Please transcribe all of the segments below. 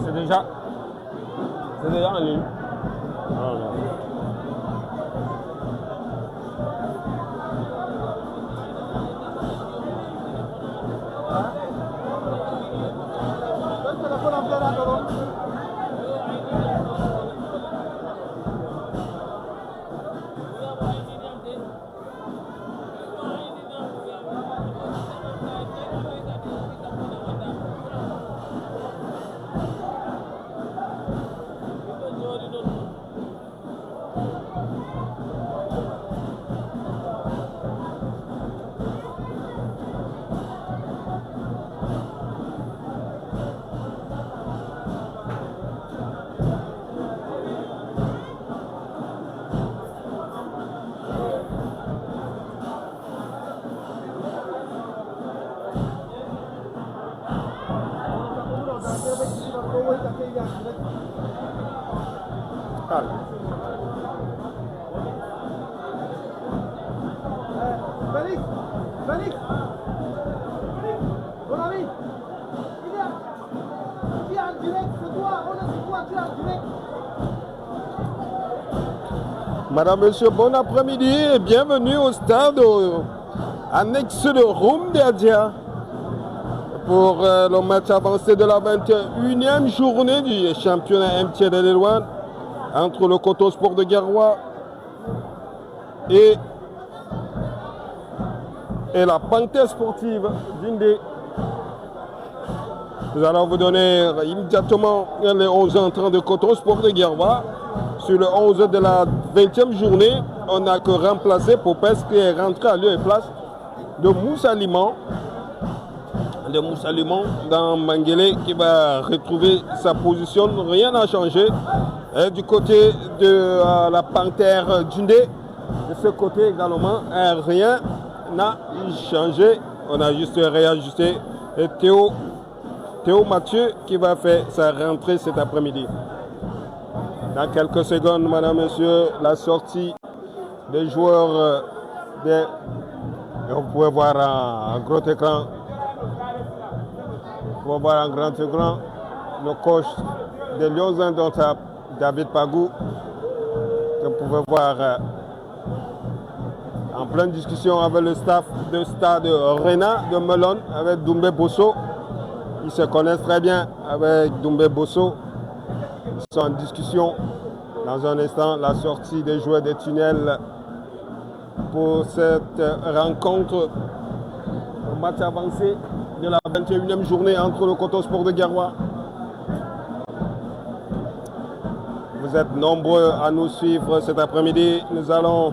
c'est déjà en ligne. Voilà. Félix, mon ami, tu es en direct, c'est toi, on est sur toi, tu es en direct. Madame, Monsieur, bon après-midi et bienvenue au stade annexe de Rumdedia pour le match avancé de la 21e journée du championnat MTL L1 entre le Coton Sport de Garoua et la Panthère sportive d'Indé. Nous allons vous donner immédiatement les 11 entrants de Coton Sport de Garoua. Sur le 11 de la 20e journée, on n'a que remplacé Popes qui est rentré à lieu et place de Moussa Liman. Dans Manguélé qui va retrouver sa position. Rien n'a changé. Et du côté de la Panthère d'Indé, de ce côté également, rien n'a changé. On a juste réajusté. Et Théo Mathieu qui va faire sa rentrée cet après-midi. Dans quelques secondes, madame, monsieur, la sortie des joueurs et vous pouvez voir en gros écran. Vous pouvez voir en grand écran le coach de Lions Indomptables, David Pagou, que vous pouvez voir en pleine discussion avec le staff de Stade Rena de Melon, avec Doumbé Bosso. Ils se connaissent très bien avec Doumbé Bosso. Ils sont en discussion. Dans un instant, la sortie des joueurs des tunnels pour cette rencontre au match avancé de la 21e journée entre le Coton Sport de Garoua. Vous êtes nombreux à nous suivre cet après-midi. Nous allons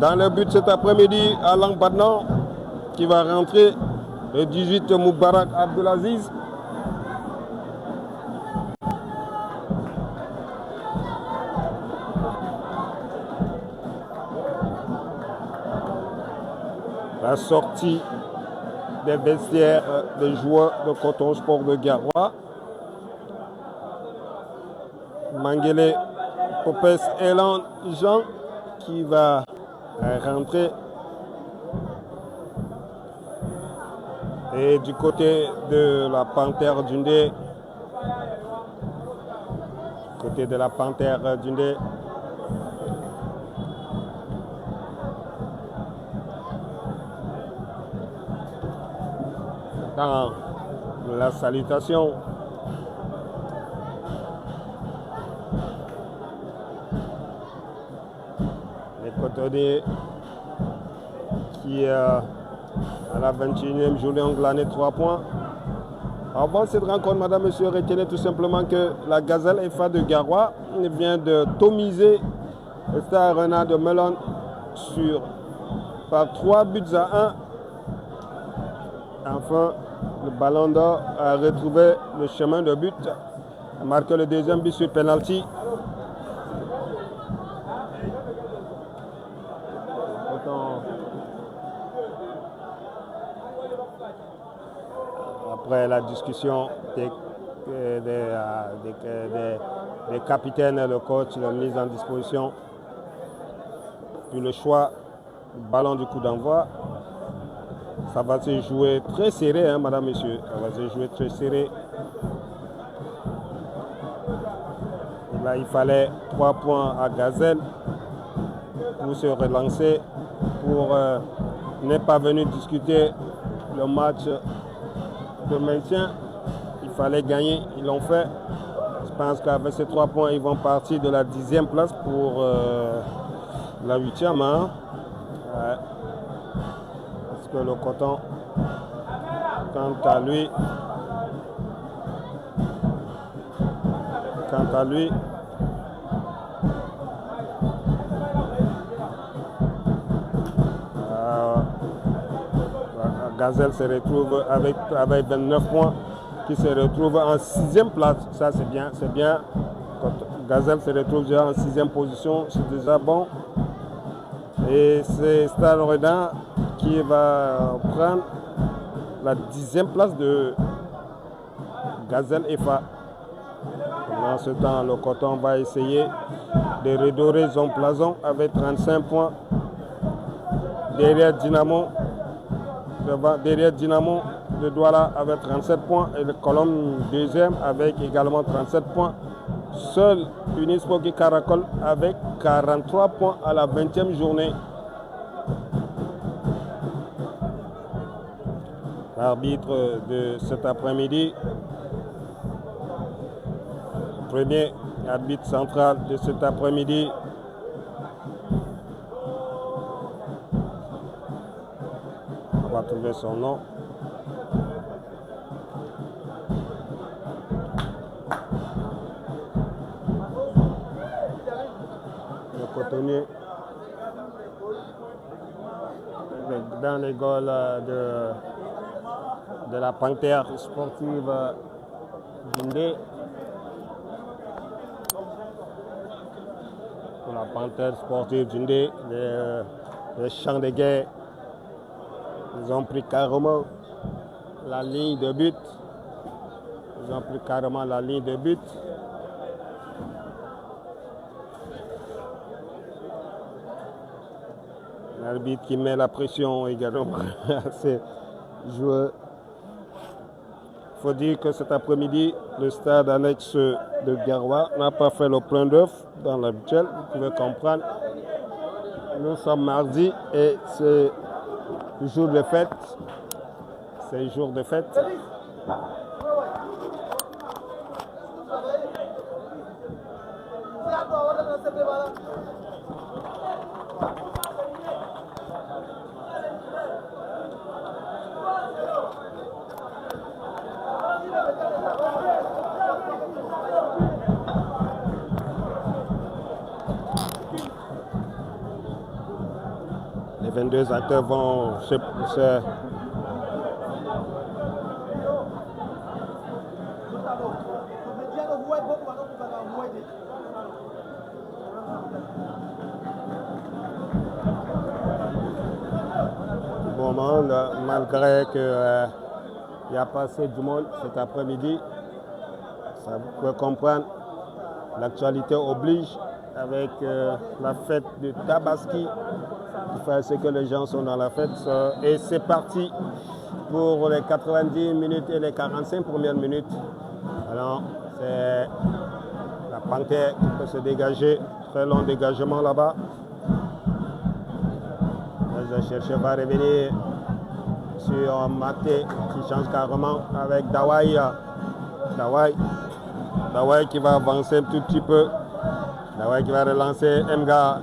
dans le but cet après-midi à Badnan qui va rentrer le 18 Moubarak Abdelaziz. La sortie des vestiaires des joueurs de Coton Sport de Garoua. Manguélé, Popes, Elan, Jean qui va rentrer. Et du côté de la Panthère d'Indé, dans la salutation, les cotonniers qui à la 21e journée ont glané 3 points. Avant cette rencontre, madame, monsieur, retenez tout simplement que la Gazelle FA de Garoua vient de tomiser le Stade Rena de Melon par 3 buts à 1. Enfin, le Ballon d'Or a retrouvé le chemin de but, a marqué le deuxième but sur penalty. Après la discussion des capitaines, le coach, la mise en disposition, puis le choix du ballon du coup d'envoi, Ça va se jouer très serré, hein, madame, monsieur. Ça va se jouer très serré. Et là, il fallait 3 points à Gazelle pour se relancer, pour n'est pas venu discuter le match de maintien. Il fallait gagner, ils l'ont fait. Je pense qu'avec ces 3 points, ils vont partir de la 10e place pour la 8e. Hein? Ouais. Parce que le Coton, quant à lui, Gazelle se retrouve avec 29 points, qui se retrouve en 6e place. Ça, c'est bien, c'est bien. Quand Gazelle se retrouve déjà en 6e position, c'est déjà bon. Et c'est Stade Redin qui va prendre la 10e place de Gazelle FA. Pendant ce temps, le Coton va essayer de redorer son blason avec 35 points. Derrière Dynamo de Douala avec 37 points et le Colombe 2e avec également 37 points. Seul Unispo qui caracole avec 43 points à la 20e journée. L'arbitre de cet après-midi, le premier arbitre central de cet après-midi, on va trouver son nom. Le cotonnier dans les goals de la Panthère sportive Dundee. Pour la Panthère sportive Dundee, les champs de guerre, ils ont pris carrément la ligne de but. L'arbitre qui met la pression également à ses joueurs. Il faut dire que cet après-midi, le stade annexe de Garoua n'a pas fait le plein d'œuf dans l'habituel. Vous pouvez comprendre. Nous sommes mardi et c'est jour de fête. C'est jour de fête. Les 22 acteurs vont se bon moment, malgré qu'il n'y a pas assez de monde cet après-midi. Ça vous pouvez comprendre. L'actualité oblige avec la fête de Tabaski. Il faut ce que les gens sont dans la fête. Et c'est parti pour les 90 minutes et les 45 premières minutes. Alors, c'est la Panthère qui peut se dégager. Très long dégagement là-bas. Le chercheur va revenir sur Maté qui change carrément avec Dawai. Dawai qui va avancer un tout petit peu. Dawai qui va relancer Mga.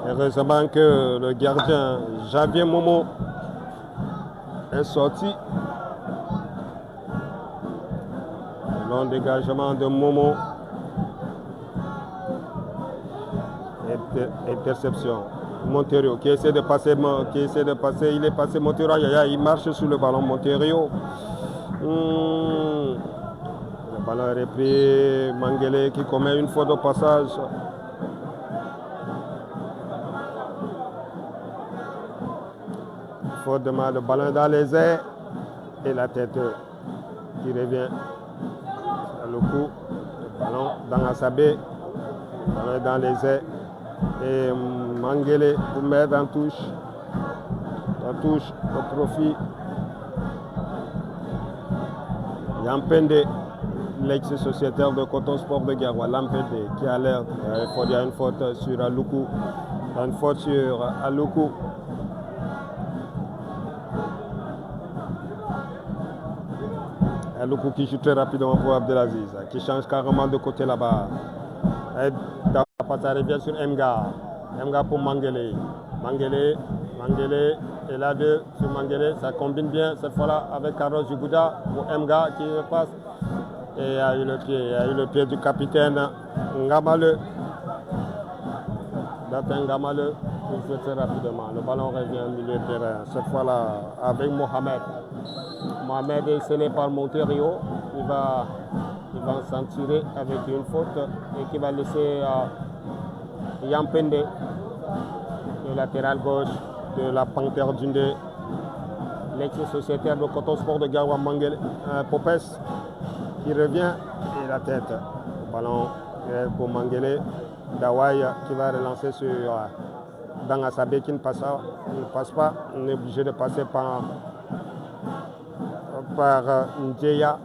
Heureusement que le gardien Javier Momo est sorti. Long dégagement de Momo. Interception. Monterio qui essaie de passer, il est passé Monterio, il marche sur le ballon Monterio. Le ballon est repris, Mangele qui commet une faute au passage. Faute de mal, le ballon dans les airs et la tête qui revient. Le coup, le ballon dans Asabé, le ballon dans les airs. Et Mangele pour mettre en touche. La touche au profit. Yampende, l'ex-sociétaire de Coton Sport de Garoua, Lampende, qui alerte. Il y a une faute sur Aloukou. Il y a une faute sur Aloukou. Aloukou qui joue très rapidement pour Abdelaziz, qui change carrément de côté là-bas. Ça revient sur Mga. Mga pour Mangele. Mangele et là deux sur Mangele. Ça combine bien cette fois-là avec Carlos Djigouda pour Mga qui passe. Et il y a eu le pied du capitaine Ngamale. Datin Ngamale qui joue très rapidement. Le ballon revient au milieu de terrain. Cette fois-là avec Mohamed. Mohamed est scellé par Monterio. Il va s'en tirer avec une faute et qui va laisser Yampende, le latéral gauche de la Panthère Dundee, l'ex-sociétaire de Coton Sport de Garoua Mangele, Popes, qui revient et la tête. Ballon pour Mangele, Dawai qui va relancer sur Dangasabe qui ne passe pas. On est obligé de passer par Ndjeya.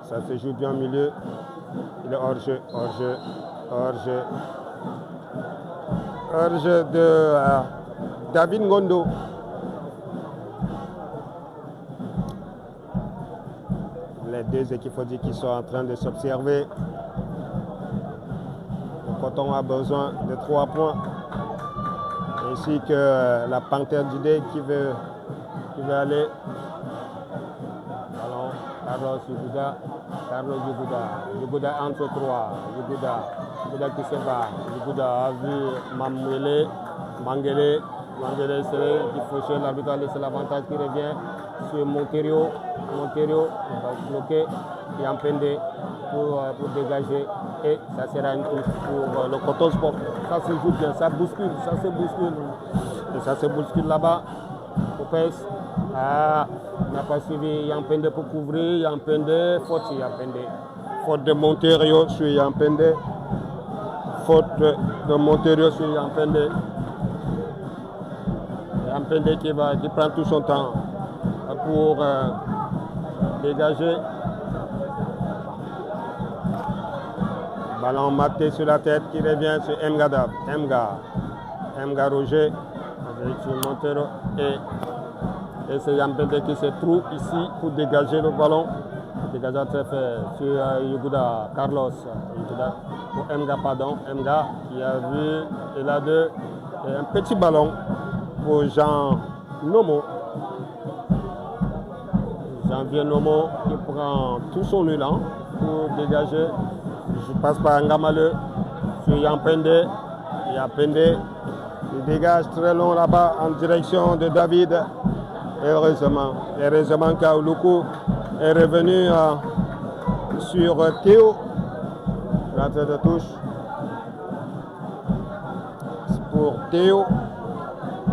Ça se joue bien au milieu. Il est hors-jeu de David Ngondo. Les deux équipes, faut dire qu'ils sont en train de s'observer. Le Coton a besoin de 3 points. Ainsi que la Panthère Dundee qui veut aller. Ballon, Carlos Djigouda entre 3. Djigouda qui se bat. Djigouda a vu Mangele qui fauche, l'arbitre a laissé l'avantage qui revient sur Monterio va bloquer Yampende pour dégager et ça sera une touche pour le Coton Sport. Ça se joue bien, ça se bouscule là-bas. Popes n'a pas suivi Yampende pour couvrir. Yampende, faute sur Yampende. Faute de Monterio sur Yampende. Yampende qui prend tout son temps pour dégager. Ballon maté sur la tête qui revient sur Mga Roger avec sur Montero et c'est Yampende qui se trouve ici pour dégager le ballon. Dégageant fait sur Yuguda Carlos pour Mga qui a vu et là deux et un petit ballon pour Jean-Vieux Nomo qui prend tout son élan pour dégager. Je passe par Ngamale sur Yampende. Il dégage très long là-bas en direction de David. Heureusement qu'Aouloukou est revenu sur Théo. Rentrée de touche pour Théo.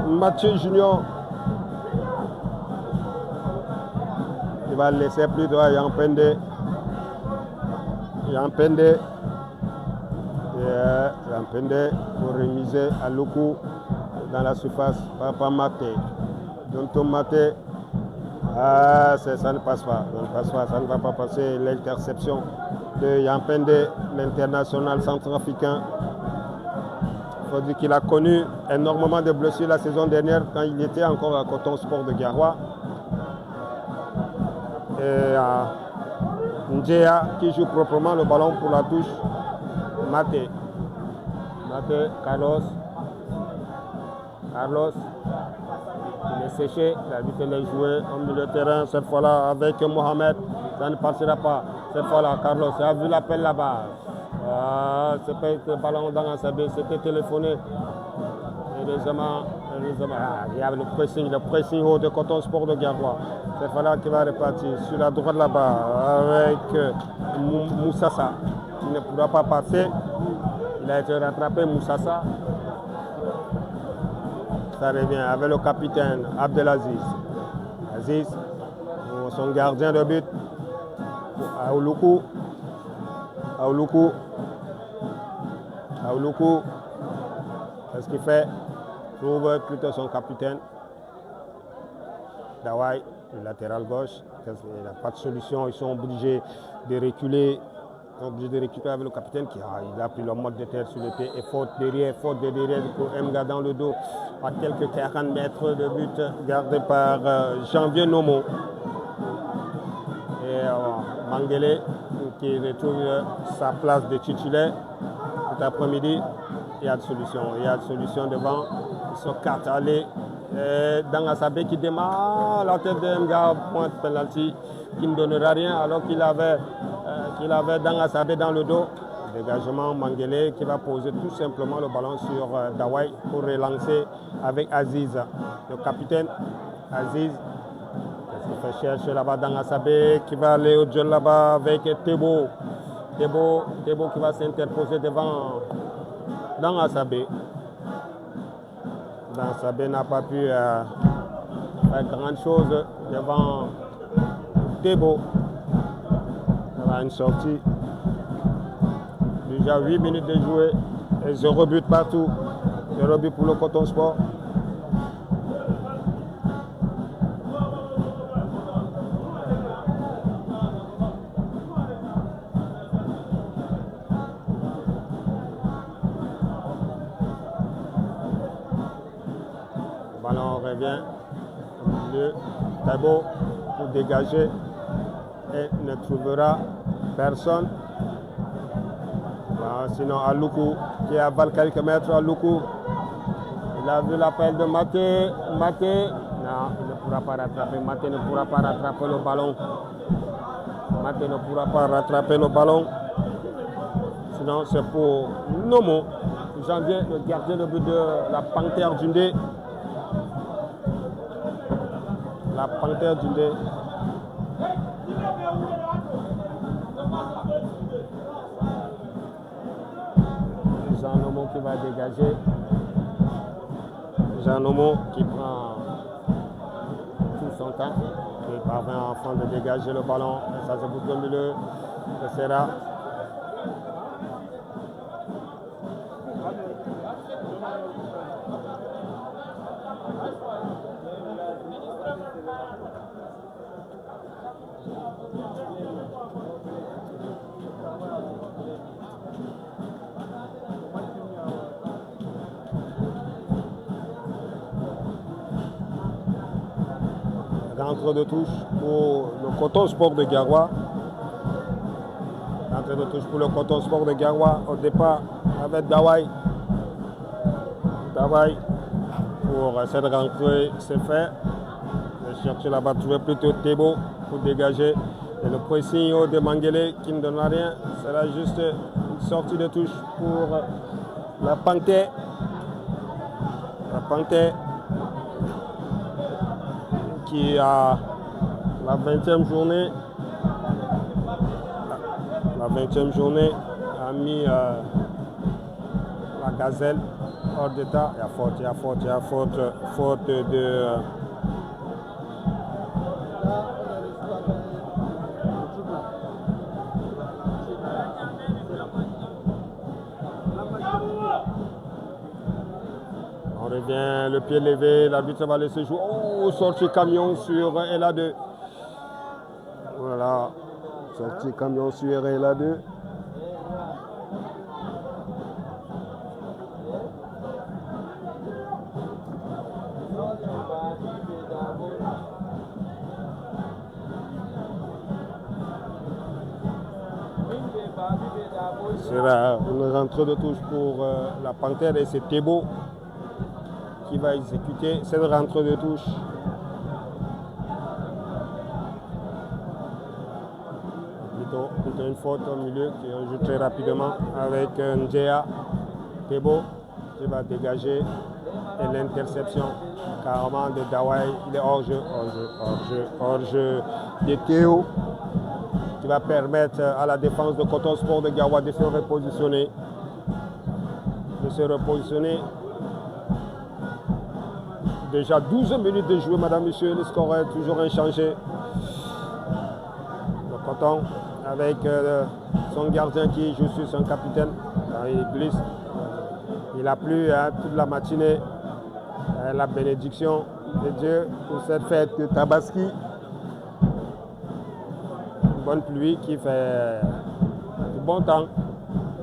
Mathieu Junior. Il va laisser plus droit Yampende pour remiser à Loukou dans la surface. Papa Maté. Donto Maté. Ça ne passe pas. Ça ne va pas passer. L'interception de Yampende, l'international centrafricain. Il faut dire qu'il a connu énormément de blessures la saison dernière quand il était encore à Coton Sport de Garoua. Et Ndjeya qui joue proprement le ballon pour la touche. Maté, Carlos, il est séché, l'arbitre l'a joué au milieu de terrain cette fois-là avec Mohamed, ça ne passera pas. Cette fois-là, Carlos a vu l'appel là-bas. C'est pas le ballon dans la CB, c'était téléphoné. Heureusement, il y a le pressing haut de Coton Sport de Garoua. Cette fois-là qui va repartir sur la droite là-bas avec Moussassa. Il ne pourra pas passer. Il a été rattrapé, Moussassa. Ça revient avec le capitaine Abdelaziz. Aziz, son gardien de but. Aouloukou. Qu'est-ce qu'il fait? Trouve plutôt son capitaine. Dawai, le latéral gauche. Il n'a pas de solution. Ils sont obligés de reculer. Ils sont obligés de récupérer avec le capitaine qui a pris le mode de terre sur le pied. Et faute derrière pour Mga dans le dos. À quelques 40 mètres de but gardé par Janvier Nomo. Et Mangele qui retrouve sa place de titulaire cet après-midi. Il y a de solutions. Il y a de solutions devant. Ils sont quatre allés. Dangasabé qui démarre la tête de Mga, point de penalty qui ne donnera rien alors qu'il avait Dangasabé dans le dos. Dégagement Mangele qui va poser tout simplement le ballon sur Dawai pour relancer avec Aziz. Le capitaine Aziz qui fait chercher là-bas Dangasabé qui va aller au jeu là-bas avec Tebo. Tebo qui va s'interposer devant Dangasabé. Dangasabé n'a pas pu faire grand chose devant Tebo. Il y a une sortie. Déjà 8 minutes de jouer et 0 but partout. 0 but pour le Coton Sport. Le ballon revient au milieu. Tabo pour dégager et ne trouvera personne. Sinon Aloukou qui avale quelques mètres. Aloukou, il a vu l'appel de Maté. Maté, non, il ne pourra pas rattraper. Maté ne pourra pas rattraper le ballon. Maté ne pourra pas rattraper le ballon. Sinon c'est pour Nomo. Janvier, le gardien de but de la Panthère Dundee. La Panthère Dundee. Jean Nomo qui va dégager. Jean Nomo qui prend tout son temps. Qui parvient enfin de dégager le ballon. Et ça se bouge au milieu. Ce sera rentre de touche pour le Coton Sport de Garoua. Rentre de touche pour le Coton Sport de Garoua. Au départ avec Dawai. Dawai pour cette rentrée, c'est fait. Je cherche là-bas, trouver plutôt Tebo pour dégager. Et le pressing de Mangele qui ne donnera rien. Sera juste une sortie de touche pour la Panthère. La Panthère qui a la 20e journée. La 20e journée a mis la Gazelle hors d'état. Il y a faute de on revient, le pied levé, l'arbitre va laisser jouer. Oh, sortie camion sur LA2. Voilà, sortie camion sur LA2. C'est une rentrée de touche pour la Panthère et c'est Tebo qui va exécuter cette rentrée de touche. Plutôt une faute au milieu qui joue très rapidement avec Ndjea. Tebo qui va dégager et l'interception carrément de Dawai. Il est hors jeu de Théo qui va permettre à la défense de Coton Sport de Garoua de se repositionner. Déjà 12 minutes de jouer, madame, monsieur, le score est toujours inchangé. Le Coton avec son gardien qui joue sur son capitaine. Il glisse. Il a plu toute la matinée. La bénédiction de Dieu pour cette fête de Tabaski. Une bonne pluie qui fait du bon temps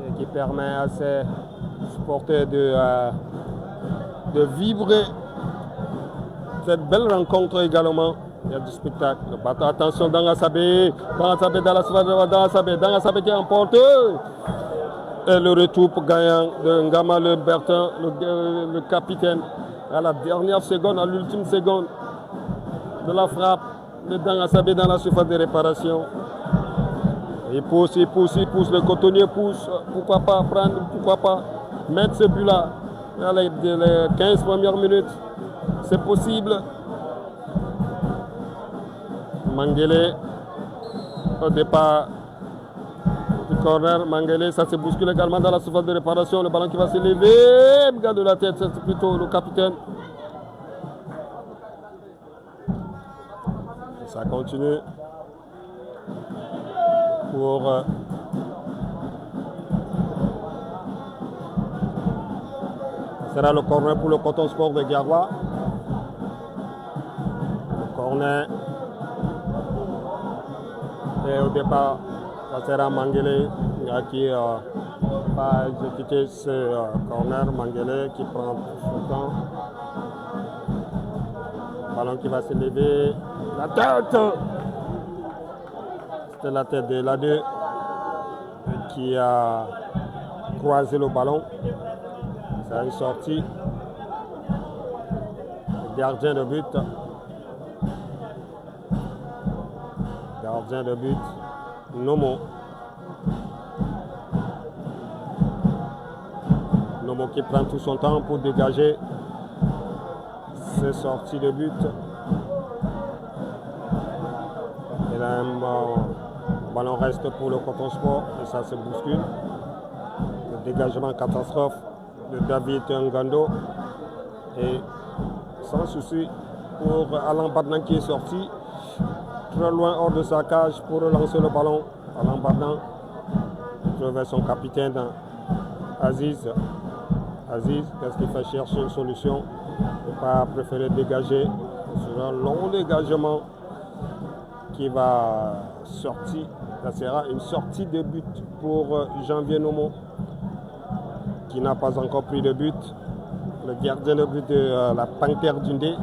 et qui permet à ces supporters de vibrer cette belle rencontre également. Il y a du spectacle. Attention, Dangasabé dans la surface, Dangasabé qui emporte. Et le retour pour gagnant de Ngama Le Bertin, le capitaine, à la dernière seconde, à l'ultime seconde de la frappe de Dangasabé dans la surface de réparation. Il pousse, le cotonnier pousse. Pourquoi pas prendre, pourquoi pas mettre ce but-là dans les 15 premières minutes. C'est possible. Mangele au départ du corner. Mangele, ça se bouscule également dans la surface de réparation. Le ballon qui va s'élever. Regarde de la tête, c'est plutôt le capitaine. Ça continue pour ce sera le corner pour le Coton Sport de Garoua. Le corner. Et au départ, ça sera Mangele qui va exécuter ce corner. Mangele qui prend son temps. Ballon qui va s'élever. La tête! C'était la tête de Ladé qui a croisé le ballon. C'est une sortie. Le gardien de but. Gardien de but, Nomo. Nomo qui prend tout son temps pour dégager ses sorties de but. Et là, un ballon reste pour le Coton Sport et ça se bouscule. Le dégagement catastrophe de David Ngando. Et sans souci pour Alain Badnan qui est sorti. Très loin hors de sa cage pour relancer le ballon. Alain Badnan vers son capitaine Aziz. Aziz, qu'est-ce qu'il fait? Chercher une solution. Il n'a pas préféré dégager sur un long dégagement qui va sortir. Ça sera une sortie de but pour Janvier Nomo qui n'a pas encore pris de but. Le gardien de but de la Panthère d'Undé.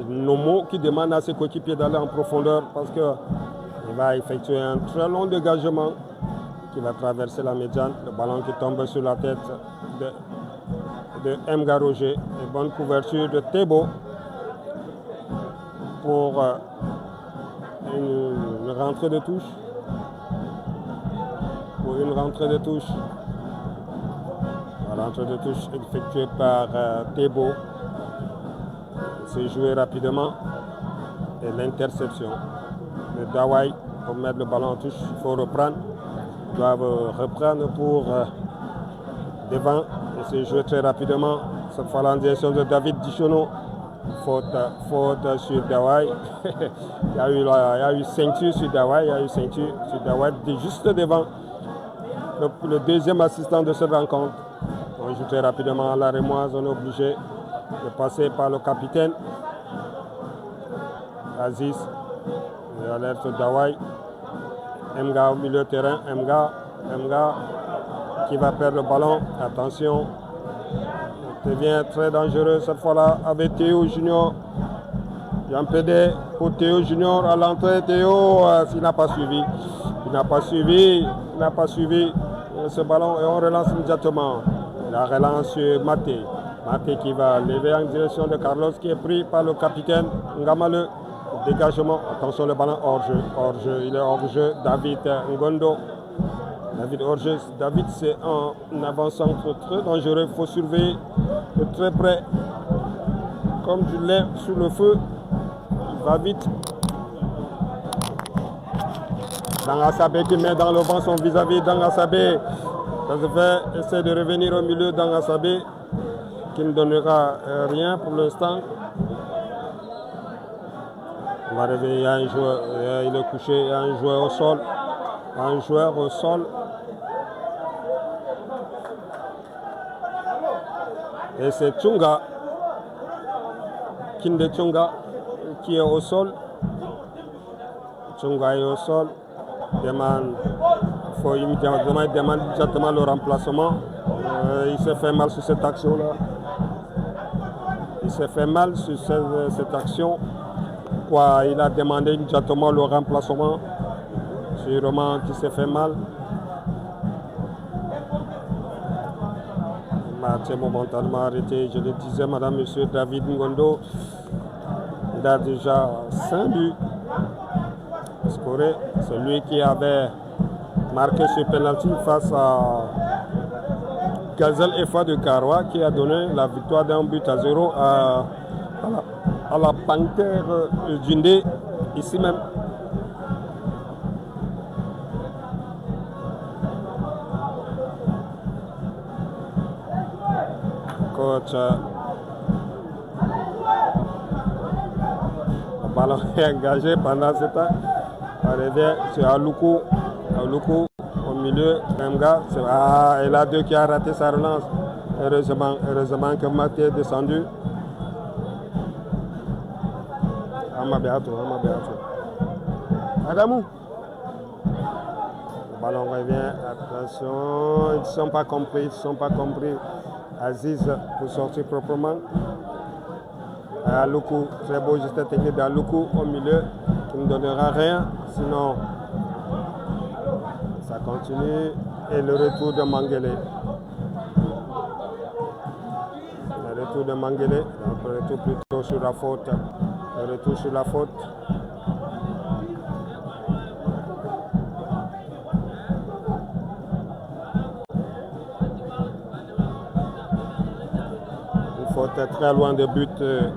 Nomo qui demande à ses coéquipiers d'aller en profondeur parce qu'il va effectuer un très long dégagement qui va traverser la médiane. Le ballon qui tombe sur la tête de Mga Roger. Et bonne couverture de Thébo pour une rentrée de touche. Pour une rentrée de touche. La rentrée de touche effectuée par Thébo. C'est joué rapidement et l'interception de Dawai pour mettre le ballon en touche. Il faut reprendre. Ils doivent reprendre pour devant et c'est joué très rapidement. Cette fois en direction de David Dichono. Faute sur Dawai. il y a eu ceinture sur Dawai. Il y a eu ceinture sur Dawai juste devant le deuxième assistant de cette rencontre. On joue très rapidement à la Rémoise. On est obligé de passer par le capitaine Aziz. Il alerte Dawai. Mga au milieu de terrain. Mga qui va perdre le ballon. Attention. Ça devient très dangereux cette fois-là avec Théo Junior. Jean Pédé pour Théo Junior à l'entrée. Théo, il n'a pas suivi. Il n'a pas suivi ce ballon et on relance immédiatement. La relance sur Maté. Maté qui va lever en direction de Carlos qui est pris par le capitaine Ngamale. Dégagement, attention le ballon hors-jeu. Hors-jeu, il est hors-jeu. David Ngondo. David hors-jeu. David c'est un avant-centre très dangereux. Il faut surveiller de très près. Comme du lait sous le feu. Il va vite. Dangasabé qui met dans le vent son vis-à-vis. Dangasabé. Ça se fait, essaie de revenir au milieu d'Angasabé qui ne donnera rien pour l'instant. On va réveiller, il y a un joueur, il est couché, il y a un joueur au sol. Un joueur au sol. Et c'est Tchunga, Kinde Tchunga, qui est au sol. Tchunga est au sol. Demande, il faut immédiatement demande immédiatement le remplacement. Il s'est fait mal sur cette action-là. Il s'est fait mal sur cette action. Quoi, il a demandé immédiatement le remplacement. Sûrement qu'il s'est fait mal. Match est momentanément arrêté. Je le disais, madame, monsieur David Ngondo, il a déjà 5 buts scorés. C'est lui qui avait marqué ce penalty face à Gazelle Efa de Karoua, qui a donné la victoire d'un but à 0 à la Panthère Djindé, ici même. Coach, le ballon est engagé pendant ce temps. On revient sur Aloukou. Aloukou au milieu. Remga, et là deux qui a raté sa relance. Heureusement que Maté est descendu. Amabiato. Adamou. Le ballon revient. Attention, ils ne sont pas compris. Aziz pour sortir proprement. Aloukou, très beau geste technique d'Aloukou au milieu qui ne donnera rien. Sinon, ça continue. Et le retour de Mangele. Le retour plutôt sur la faute. Le retour sur la faute. Il faut être très loin des buts de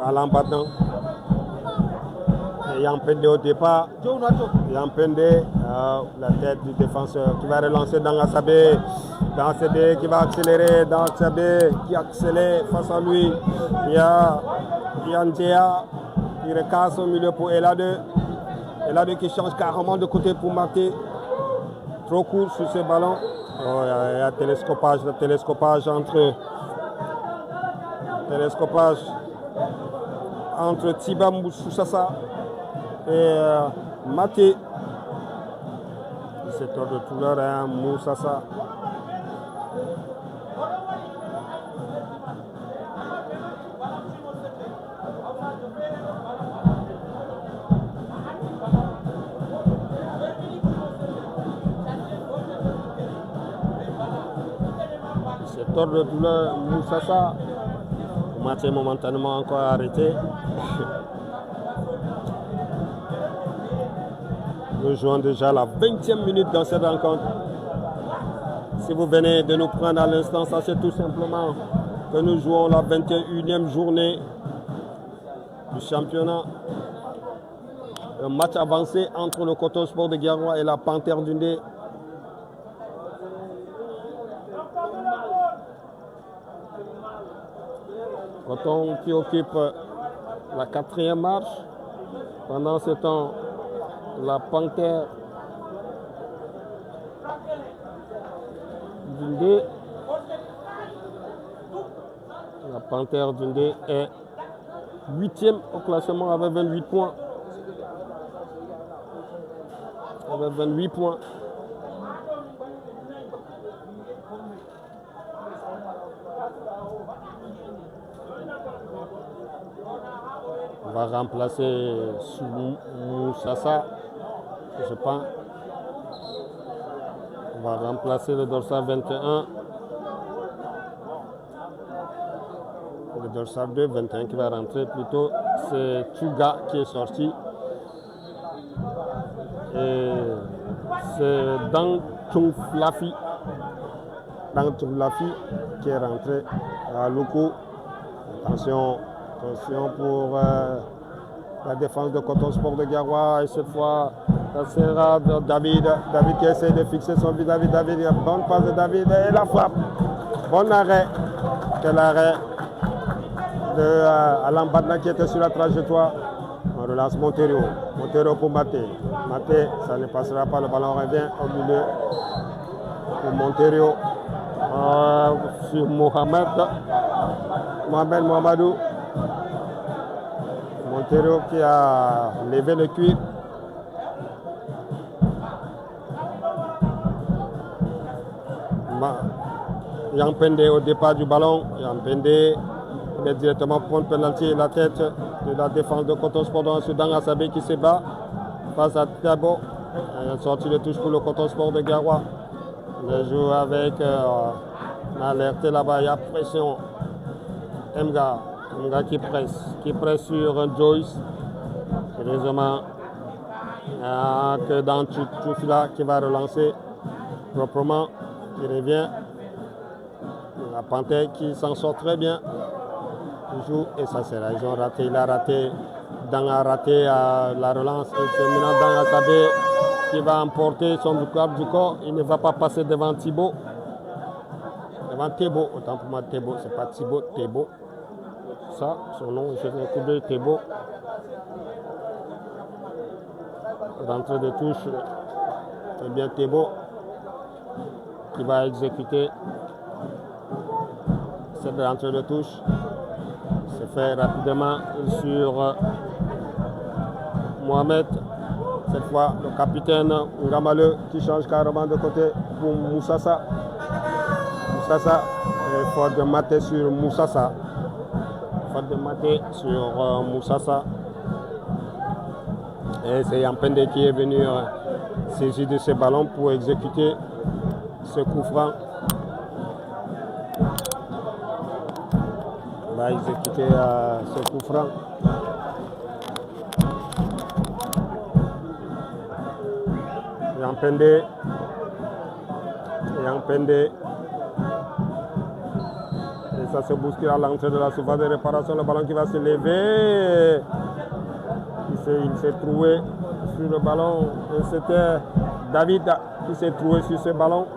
Alain Badan. Et Yampende au départ. Yampende, la tête du défenseur qui va relancer dans Asabé. Dans CD qui va accélérer. Dans Asabé qui accélère face à lui. Il y a Yandia qui recasse au milieu pour Elade. Elade qui change carrément de côté pour marquer. Trop court sur ce ballon. Oh, il y a le télescopage entre Tiba Moussoussassa et Maté. C'est hors de tout l'heure, hein, Moussassa. Tort de douleur, Moussassa. Le match est momentanément encore arrêté. Nous jouons déjà la 20e minute dans cette rencontre. Si vous venez de nous prendre à l'instant, sachez tout simplement que nous jouons la 21e journée du championnat. Un match avancé entre le Coton Sport de Garoua et la Panthère Dundé. Coton qui occupe la 4e marche. Pendant ce temps, la Panthère Dundé. La Panthère Dundé est 8e au classement avec 28 points. Avec 28 points. On va remplacer Moussassa, je pense. On va remplacer le dorsal 21. Le dorsal 2, 21 qui va rentrer plutôt. C'est Tchouga qui est sorti. Et c'est Dang Tchouflafi. Dang Tchouflafi qui est rentré à Loko. Attention pour la défense de Coton Sport de Garoua. Et cette fois, ça sera David. David qui essaie de fixer son vis-à-vis. David, bonne passe de David et la frappe. Bon arrêt. Quel arrêt de Alain Badna qui était sur la trajectoire. On relance Montero. Montero pour Maté. Maté, ça ne passera pas. Le ballon revient au milieu pour Montero. Sur Mohamed. Mohamedou. Montero qui a levé le cuir. Yampende au départ du ballon. Yampende est directement pour le penalty. La tête de la défense de Coton Sport dans ce Dangasabé qui se bat face à Tabo. Une sortie de touche pour le Coton Sport de Garoua. Il joue avec alerté là-bas. Il y a pression. Mga qui presse sur Joyce. Heureusement que dans Choufila qui va relancer proprement, qui revient. La Panthère qui s'en sort très bien. Il joue et ça sert. Ils ont raté. Il a raté. Dang a raté la relance. Et c'est maintenant Dang Sabé qui va emporter son victoire du corps. Il ne va pas passer devant Thibaut. Devant Thébo. Autant pour moi, Thébo. C'est pas Thibaut, Thébo. Ça, son nom, je fais un coup de Thébo. D'entrée de touche. C'est bien Thébo qui va exécuter cette entrée de touche. C'est fait rapidement sur Mohamed. Cette fois, le capitaine Ngamaleu qui change carrément de côté pour Moussassa. Moussassa, faute de Maté sur Moussassa. Faute de Maté sur Moussassa. Et c'est Yampende qui est venu saisir de ce ballon pour exécuter ce coup franc. Il va exécuter ce coup franc. Yampende. Et ça se bouscule à l'entrée de la surface de réparation. Le ballon qui va se lever. Il s'est trouvé sur le ballon. Et c'était David qui s'est trouvé sur ce ballon.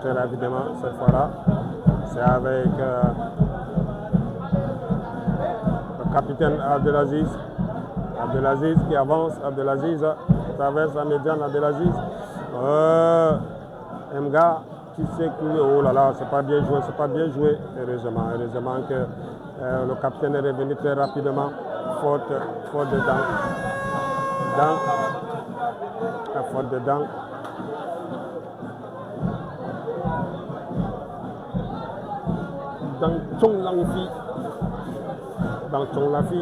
Très rapidement cette fois-là. C'est avec le capitaine Abdelaziz. Abdelaziz qui avance. Abdelaziz traverse la médiane. Abdelaziz. Mga qui s'est coulé. Oh là là, c'est pas bien joué. Heureusement que le capitaine est revenu très rapidement. Faute de Dang. La faute de Dang. Dans Chong Lafi.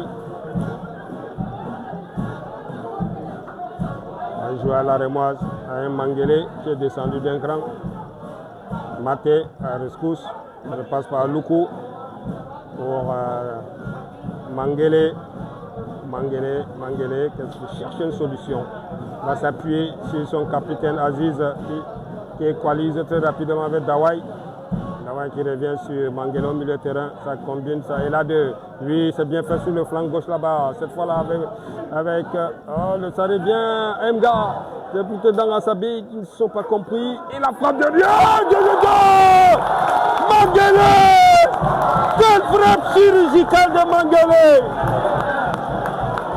On joue à la Rémoise, à un Mangele qui est descendu d'un cran. Maté à rescousse. On passe par Loukou pour Mangele. Mangele qui cherche une solution. Va s'appuyer sur son capitaine Aziz qui équalise très rapidement avec Dawai. Qui revient sur Mangele au milieu de terrain, ça combine ça. Et là oui, c'est bien fait sur le flanc gauche là-bas. Cette fois-là avec ça revient Mga. C'est plutôt dans Asabi qui ne sont pas compris. Et la frappe de Dieu. Mangele. Quelle frappe chirurgicale de Mangele.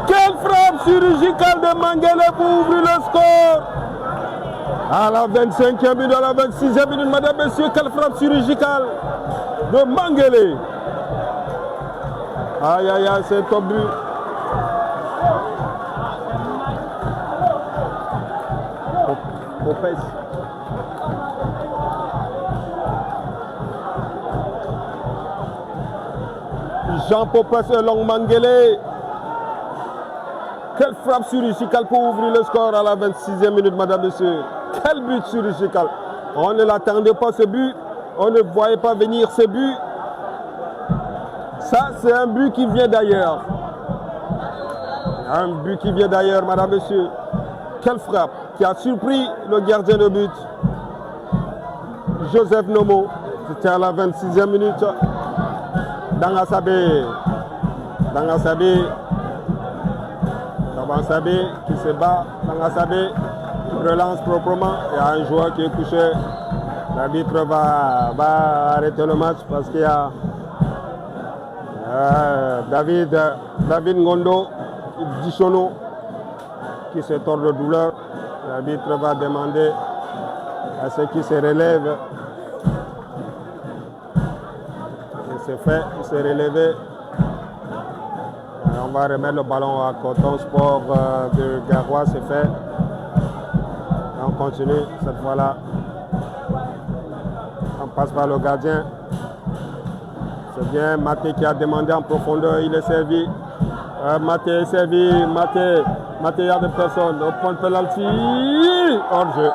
Quelle frappe chirurgicale de Mangele pour ouvrir le score. À la 25e minute, à la 26e minute, madame, messieurs, quelle frappe chirurgicale de Mangele. Aïe, aïe, aïe, c'est top but. Popes. Jean Popes et Long Mangele. Quelle frappe chirurgicale pour ouvrir le score à la 26e minute, madame, messieurs. Quel but chirurgical. On ne l'attendait pas ce but. On ne voyait pas venir ce but. Ça, c'est un but qui vient d'ailleurs. Un but qui vient d'ailleurs, madame, monsieur. Quelle frappe qui a surpris le gardien de but. Joseph Nomo. C'était à la 26e minute. Dangasabé. Dangasabé qui se bat. Dangasabé. relance proprement. Il y a un joueur qui est touché. L'arbitre va arrêter le match parce qu'il y a David Ngondo Dishono qui se tord de douleur. L'arbitre va demander à ceux qui se relèvent. Et c'est fait, il s'est relevé. On va remettre le ballon à Coton Sport de Garoua, c'est fait. Et on continue cette fois-là. On passe par le gardien. C'est bien Maté qui a demandé en profondeur, il est servi. Maté est servi, Maté, il y a des personnes. Au point de penalty, hors jeu.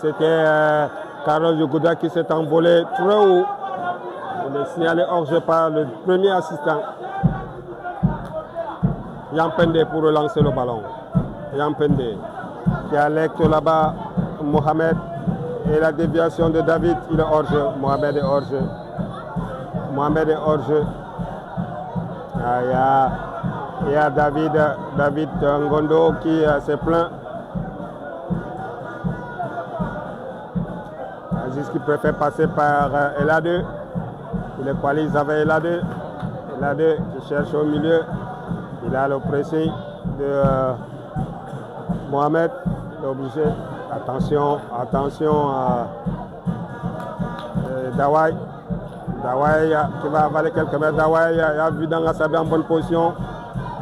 C'était Carlos Yugouda qui s'est envolé très haut. Il est signalé hors jeu par le premier assistant. Yampende pour relancer le ballon. Yampende qui a lecté là-bas Mohamed et la déviation de David, il est hors jeu. Mohamed est hors jeu. Mohamed est hors jeu. Il y a David Ngondo qui s'est plaint. Aziz qui préfère passer par Eladé. Il équalise avec Eladé. Eladé qui cherche au milieu. Il a le pressing de Mohamed. Il est obligé. Attention Dawai. Dawai qui va avaler quelques mètres. Dawai a vu Dangasabé en bonne position.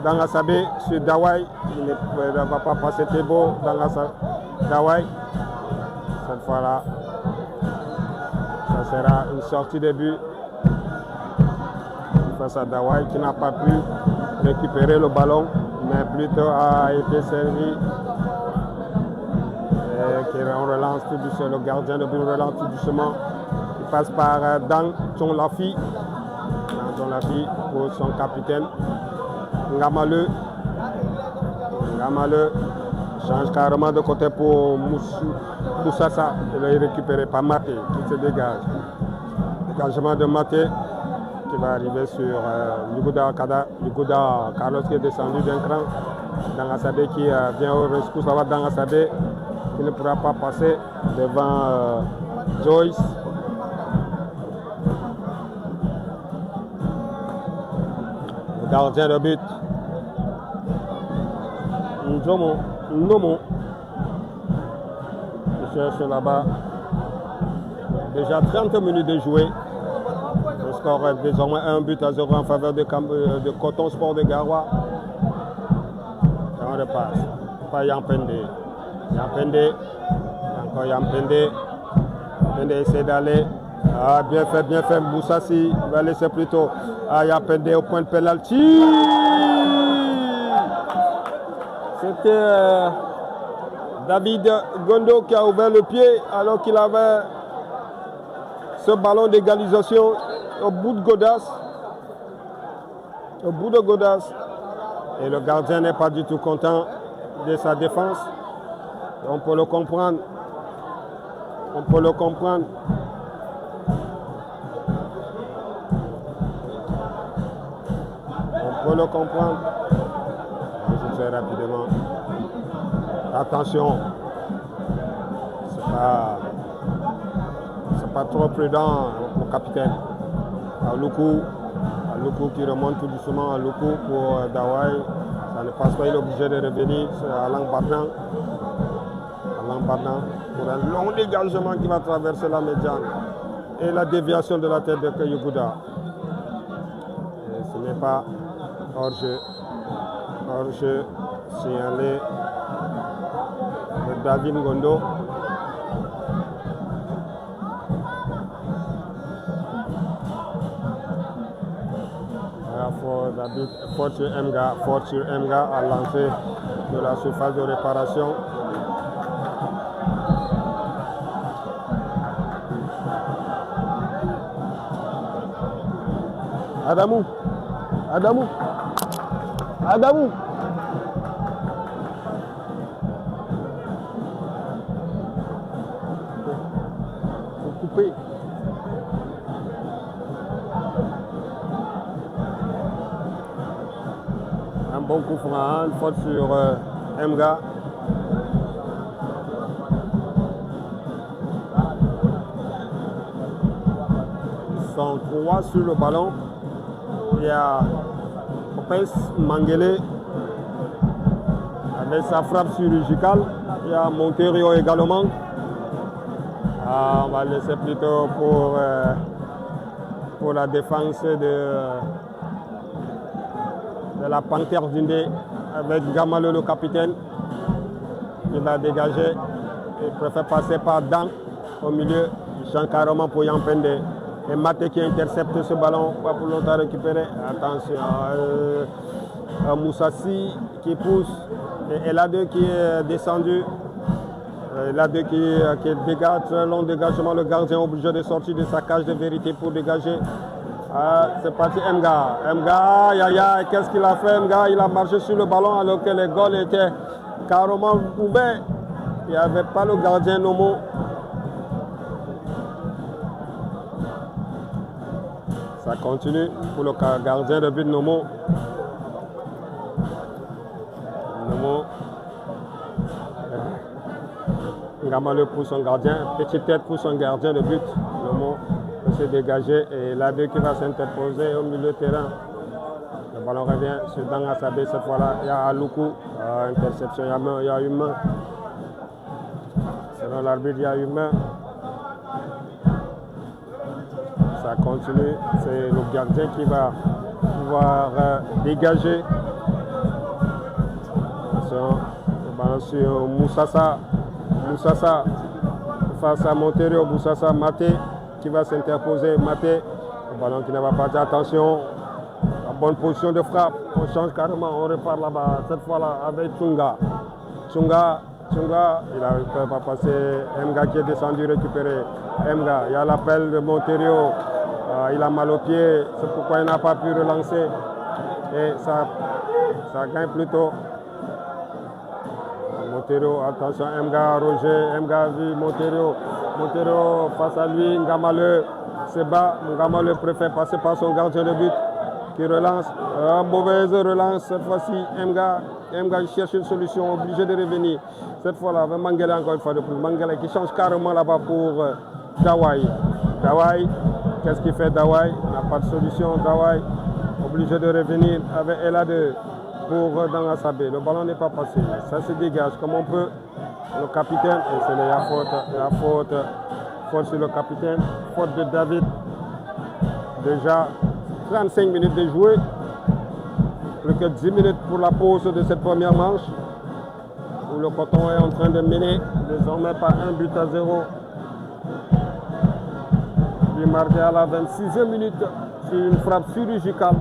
Dangasabé sur Dawai. Il ne va pas passer Thébo. Dawai. Cette fois-là, ça sera une sortie de but face à Dawai qui n'a pas pu récupérer le ballon, mais plutôt a été servi. On relance tout doucement, le gardien de but relance tout doucement. Il passe par Dang Tonlafi pour son capitaine. Ngamale change carrément de côté pour Moussassa. Il est récupéré par Maté qui se dégage. Dégagement de Maté qui va arriver sur Yugouda Carlos qui est descendu d'un cran. Dangasabé qui vient au rescousse. Ça va Dangasabé qui ne pourra pas passer devant Joyce. Le gardien de but. Nomo. Il cherche là-bas. Déjà 30 minutes de jouer. Le score est désormais 1-0 en faveur de Coton Sport de Garoua. Et on repasse. Pas Yampende. Encore Yampende. Yampende essaie d'aller. Bien fait. Moussassi va laisser plutôt. Yampende au point de penalty. C'était David Gondo qui a ouvert le pied alors qu'il avait ce ballon d'égalisation au bout de Godas. Et le gardien n'est pas du tout content de sa défense. On peut le comprendre. Je fais rapidement. Attention. C'est pas trop prudent, le capitaine. Aloukou qui remonte tout doucement. Aloukou pour Dawai. Ça ne passe pas, il est obligé de revenir. C'est Alain Bardan pour un long dégagement qui va traverser la médiane. Et la déviation de la tête de Yugouda. Et ce n'est pas hors-jeu signalé de David Ngondo. Fort sur Mga à lancer de la surface de réparation. Adamou. Faut couper. Un bon coup franc, une faute sur Mga. sont 3 sur le ballon. Il y a Popes Mangele avec sa frappe chirurgicale. Il y a Monterio également. On va laisser plutôt pour la défense de la Panthère d'Indé avec Gamalo le capitaine. Il va dégager. Il préfère passer par Dan au milieu. Il change carrément pour Yampende. Et Maté qui intercepte ce ballon. Pas pour longtemps récupérer. Attention. Moussassi qui pousse. Et L2 qui est descendu. L2 qui dégage. Très long dégagement. Le gardien obligé de sortir de sa cage de vérité pour dégager. C'est parti Mga. Mga, Yaya, qu'est-ce qu'il a fait Mga? Il a marché sur le ballon alors que les goals étaient carrément ouverts. Il n'y avait pas le gardien Nomo. Ça continue pour le gardien de but Nomo. Nomo. Gamale pour son gardien. Petite tête pour son gardien de but. Nomo peut se dégager. Et L2 qui va s'interposer au milieu de terrain. Le ballon revient sur Danga Sabé cette fois-là. Il y a Aloukou. Interception. Il y a une main. Selon l'arbitre, il y a une main. Ça continue. C'est le gardien qui va pouvoir dégager. Le ballon sur Moussassa. Moussassa face à Monterio. Moussassa Maté qui va s'interposer. Maté. Le ballon qui ne va pas dire attention. La bonne position de frappe. On change carrément. On repart là-bas. Cette fois-là avec Tchunga. Tchunga, il ne peut pas passer. Mga qui est descendu récupérer. Mga, il y a l'appel de Monterio. Il a mal au pied. C'est pourquoi il n'a pas pu relancer. Et ça gagne plutôt. Monterio, attention, Mga, Roger. Mga vu Monterio. Monterio face à lui. Ngamale se bat. Ngamale préfère passer par son gardien de but qui relance. Mauvaise relance cette fois-ci. Mga cherche une solution, obligé de revenir. Cette fois-là, avec Mangele encore une fois de plus. Mangele qui change carrément là-bas pour Dawai. Dawai, qu'est-ce qu'il fait Dawai? Il n'a pas de solution. Dawai, obligé de revenir avec L2 pour Danga Sabé. Le ballon n'est pas passé. Ça se dégage comme on peut. Le capitaine, et c'est la faute sur le capitaine. Faute de David. Déjà 35 minutes de jouer. Plus que 10 minutes pour la pause de cette première manche où le Coton est en train de mener désormais par 1-0. Il marqué à la 26e minute sur une frappe chirurgicale.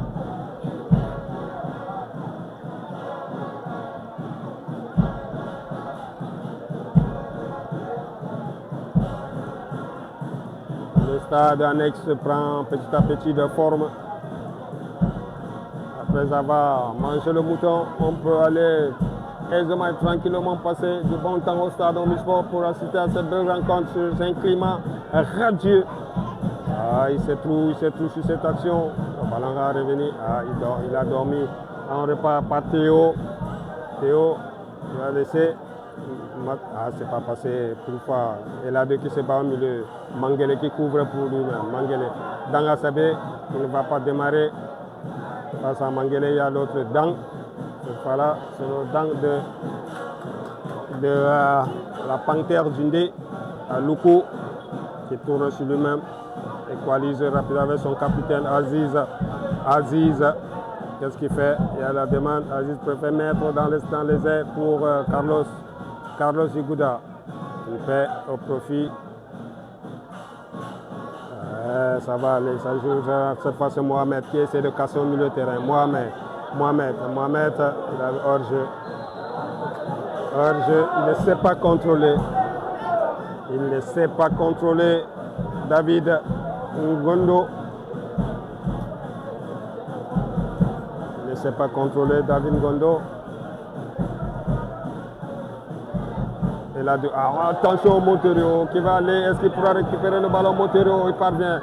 Le stade annexe prend petit à petit de forme. Après avoir mangé le mouton, on peut aller aisément et tranquillement passer du bon temps au stade Omnisport pour assister à cette belle rencontre sur un climat radieux. Il se trouve sur cette action. Le ballon va revenir. Il a dormi. On repart par Théo. Théo, il va laisser. C'est pas passé pour une fois. Et là, deux qui se bat au milieu. Mangele qui couvre pour lui-même. Mangele. Danga Sabé, qui ne va pas démarrer. Face à Mangele, il y a l'autre Dang. Cette fois-là, c'est le Dang de la Panthère d'Indé, Loukou, qui tourne sur lui-même, équalise rapidement avec son capitaine Aziz. Aziz, qu'est-ce qu'il fait? Il y a la demande. Aziz préfère mettre dans les airs pour Carlos Igouda. Il fait au profit. Ça va aller, ça joue. Cette fois, c'est Mohamed qui essaie de casser au milieu de terrain. Mohamed, il a hors-jeu. Hors-jeu, il ne sait pas contrôler. Il ne sait pas contrôler David Ngondo. Il ne sait pas contrôler David Ngondo. Et là, attention Monterio qui va aller. Est-ce qu'il pourra récupérer le ballon? Monterio, il parvient.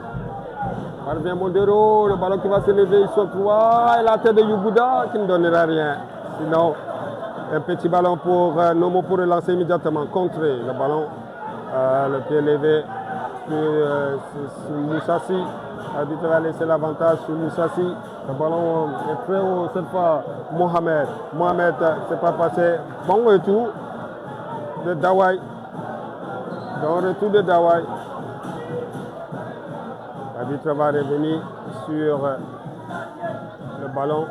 Monterio, le ballon qui va se lever, il saute. Et la tête de Yuguda qui ne donnera rien. Sinon, un petit ballon pour Nomo pour relancer immédiatement. Contrer le ballon. Le pied levé sur Moussassi. L'arbitre va laisser l'avantage sur Moussassi. Le ballon est très haut cette fois. Mohamed. Mohamed, c'est pas passé. Bon retour de Dawai. Bon retour de Dawai. L'arbitre va revenir sur le ballon.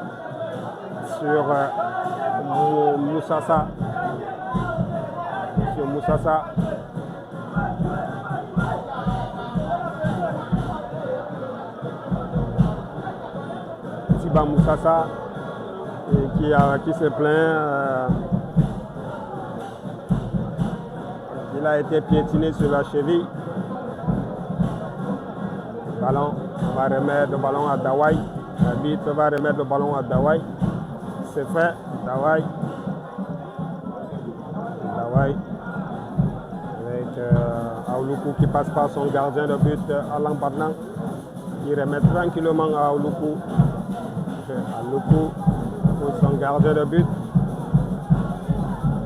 Sur Moussassa. Sur Moussassa. Tiba Moussassa qui se plaint. Il a été piétiné sur la cheville. Le ballon va remettre le ballon à Dawai. L'arbitre va remettre le ballon à Dawai. C'est fait. Dawai. Dawai. Avec Aouloukou qui passe par son gardien de but, Alain Badnan. Qui remet tranquillement à Aouloukou. Aouloukou pour son gardien de but.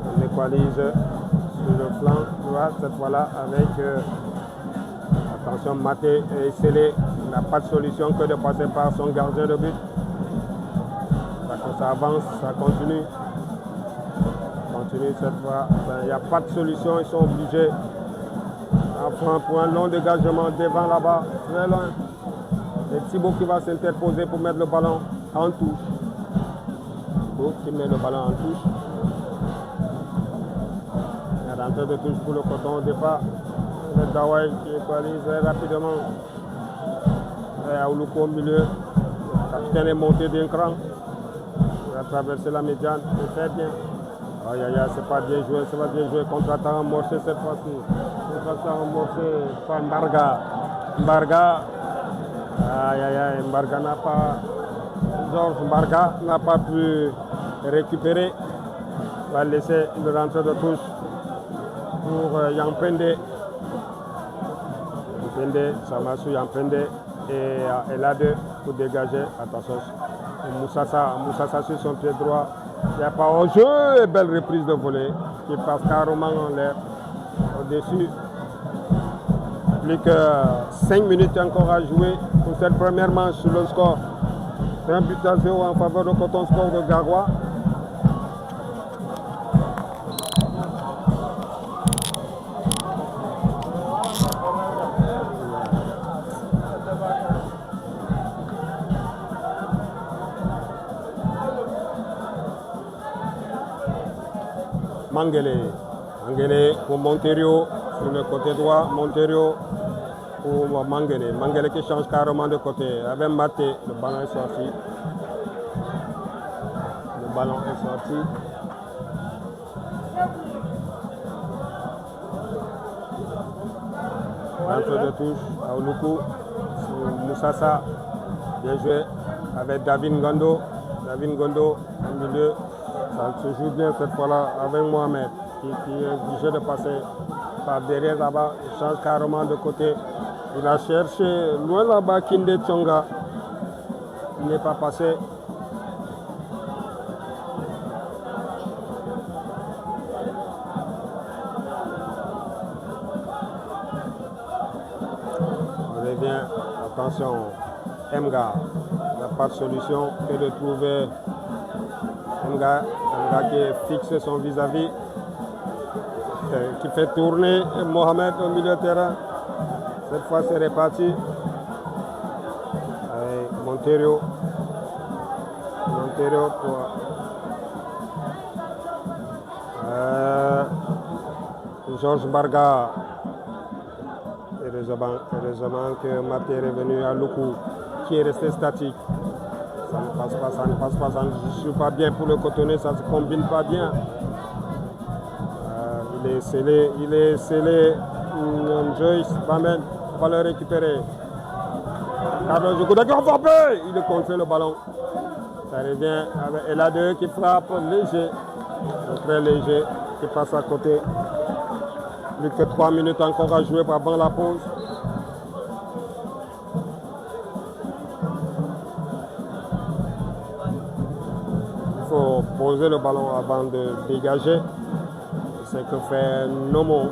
On équalise sur le flanc droit cette fois-là avec attention, Maté et Sélé. Il n'a pas de solution que de passer par son gardien de but. Ça avance, ça continue. Continue cette fois. Il n'y a pas de solution, ils sont obligés. Enfin, pour un long dégagement devant là-bas, très loin. Et Thibaut qui va s'interposer pour mettre le ballon en touche. Thibaut qui met le ballon en touche. La rentrée de touche pour le coton au départ. Le Dawai qui équalise rapidement. Et Aouloukou au milieu. Le capitaine est monté d'un cran. Il a traversé la médiane. C'est fait bien. Aïe aïe aïe, c'est pas bien joué. C'est pas bien joué. Contre-attaque amorcé cette fois-ci. Contre-attaque amorcé par Mbarga. Mbarga. Aïe aïe aïe, Mbarga n'a pas. Georges Mbarga n'a pas pu récupérer. Il va laisser le rentrée de touche pour Yampende. Yampende, Samassou Yampende et là-deux pour dégager. Attention, Moussassa sur son pied droit. Il n'y a pas au jeu. Belle reprise de volée qui passe carrément en l'air. Au-dessus. Plus que 5 minutes encore à jouer pour cette première manche sur le score. C'est un but à 0 en faveur de Coton Sport de Garoua. Mangele pour Monterio sur le côté droit. Monterio pour Mangele. Mangele qui change carrément de côté. Avec Maté, le ballon est sorti. Le ballon est sorti. Rentre de touche à Aouloukou sur Moussassa. Bien joué avec David Ngondo. David Ngondo au milieu. Ça se joue bien cette fois-là avec Mohamed qui est obligé de passer par derrière là-bas. Il change carrément de côté. Il a cherché loin là-bas Kinde Tsonga. Il n'est pas passé. On revient. Attention. Mga. Il n'a pas de solution que de trouver Mga qui fixe son vis-à-vis, qui fait tourner Mohamed au milieu de terrain. Cette fois, c'est reparti. Avec Monterio. Monterio pour Georges Mbarga. Heureusement que Maté est revenu à Loukou, qui est resté statique. Ça ne passe pas, ça ne passe pas, ça ne joue pas bien pour le cotonner, ça ne se combine pas bien. Il est scellé. Joyce va le récupérer. Carlos Djokovic qui a frappé. Il est contre le ballon. Ça revient avec Eladeux qui frappe léger. Très léger, qui passe à côté. Plus que 3 minutes encore à jouer avant la pause. Il faut poser le ballon avant de dégager. C'est ce que fait Nomo.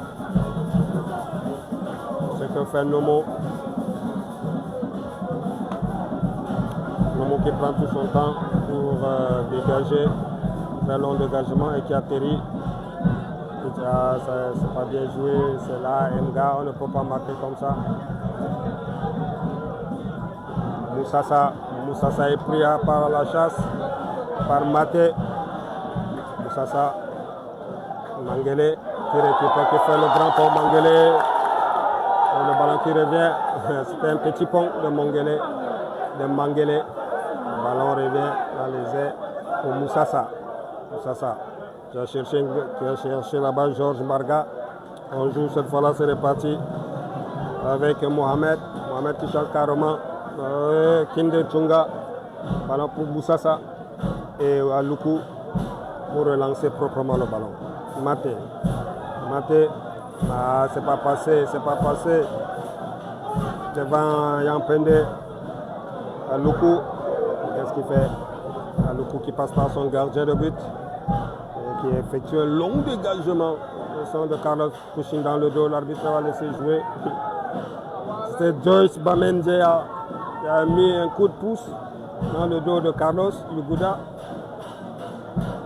Luku qui prend tout son temps pour dégager, très long dégagement et qui atterrit. C'est pas bien joué, c'est là, Mga, on ne peut pas marquer comme ça. Moussassa est pris par la chasse, par Maté. Moussassa, Mangele qui récupère, qui fait le grand pont Mangele. Le ballon qui revient, c'était un petit pont de Mangele. Le ballon revient dans les airs pour Moussassa. Qui a cherché là-bas Georges Marga. On joue cette fois-là, c'est reparti avec Mohamed. Mohamed qui change carrément. Kinde Tchunga. Ballon pour Moussassa. Et Luku pour relancer proprement le ballon. Maté. C'est pas passé. Devant Yampende. Luku. Qu'est-ce qu'il fait? Luku qui passe par son gardien de but. Qui effectue un long dégagement. Le son de Carlos Cushing dans le dos. L'arbitre va laisser jouer. C'était Joyce Bamendjea qui a mis un coup de pouce dans le dos de Carlos Luguda.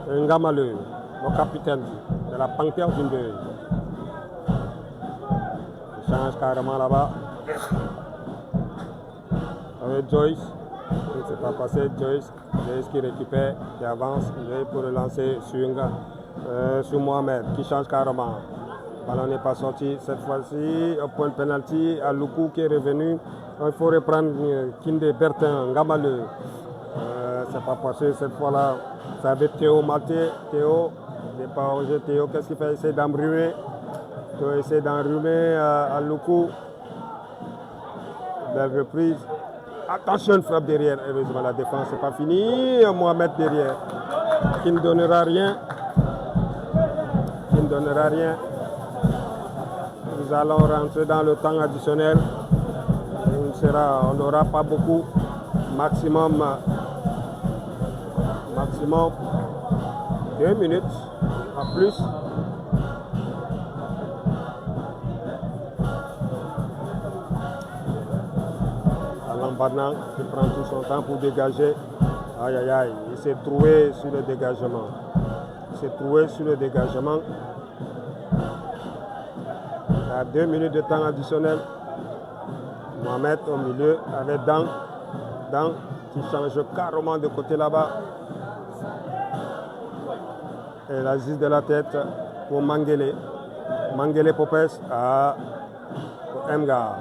Ngamaleu, le capitaine de la Panthère du Ndeuil. Il change carrément là-bas. Avec Joyce. Il ne s'est pas passé. Joyce qui récupère, qui avance. Pour relancer sur Mohamed qui change carrément. Le ballon n'est pas sorti cette fois-ci. Au point de pénalty, à Luku qui est revenu. Il faut reprendre Kinde Bertin, Ngamaleu. C'est pas passé cette fois-là. Ça avait Théo Maté. Théo, Théo, qu'est-ce qu'il fait? Essayer d'enrhumer. Théo essaie d'enrhumer à Luku. Belle reprise. Attention, une frappe derrière. Heureusement, la défense n'est pas finie. Mohamed derrière. Qui ne donnera rien. Nous allons rentrer dans le temps additionnel. On n'aura pas beaucoup. Maximum 2 minutes. Pas plus. Badnan qui prend tout son temps pour dégager. Aïe aïe aïe, il s'est trouvé sur le dégagement. Il y a 2 minutes de temps additionnel. Mohamed au milieu avec Dan qui change carrément de côté là-bas. Et la zisse de la tête pour Mangele. Mangele Popes à Mga.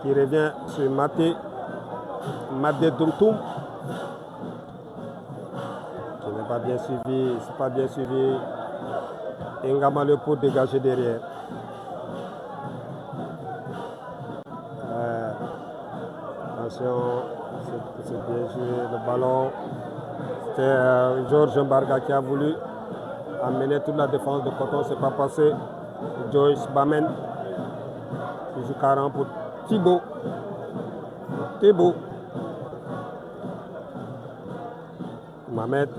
Qui revient sur Maté Doumtoum qui n'est pas bien suivi, c'est pas bien suivi. Ngamaleu pour dégager derrière. Attention, c'est bien joué le ballon. C'était Georges Mbarga qui a voulu amener toute la défense de Coton, c'est pas passé. Joyce Bamen qui joue 40 pour Thibaut. Mohamed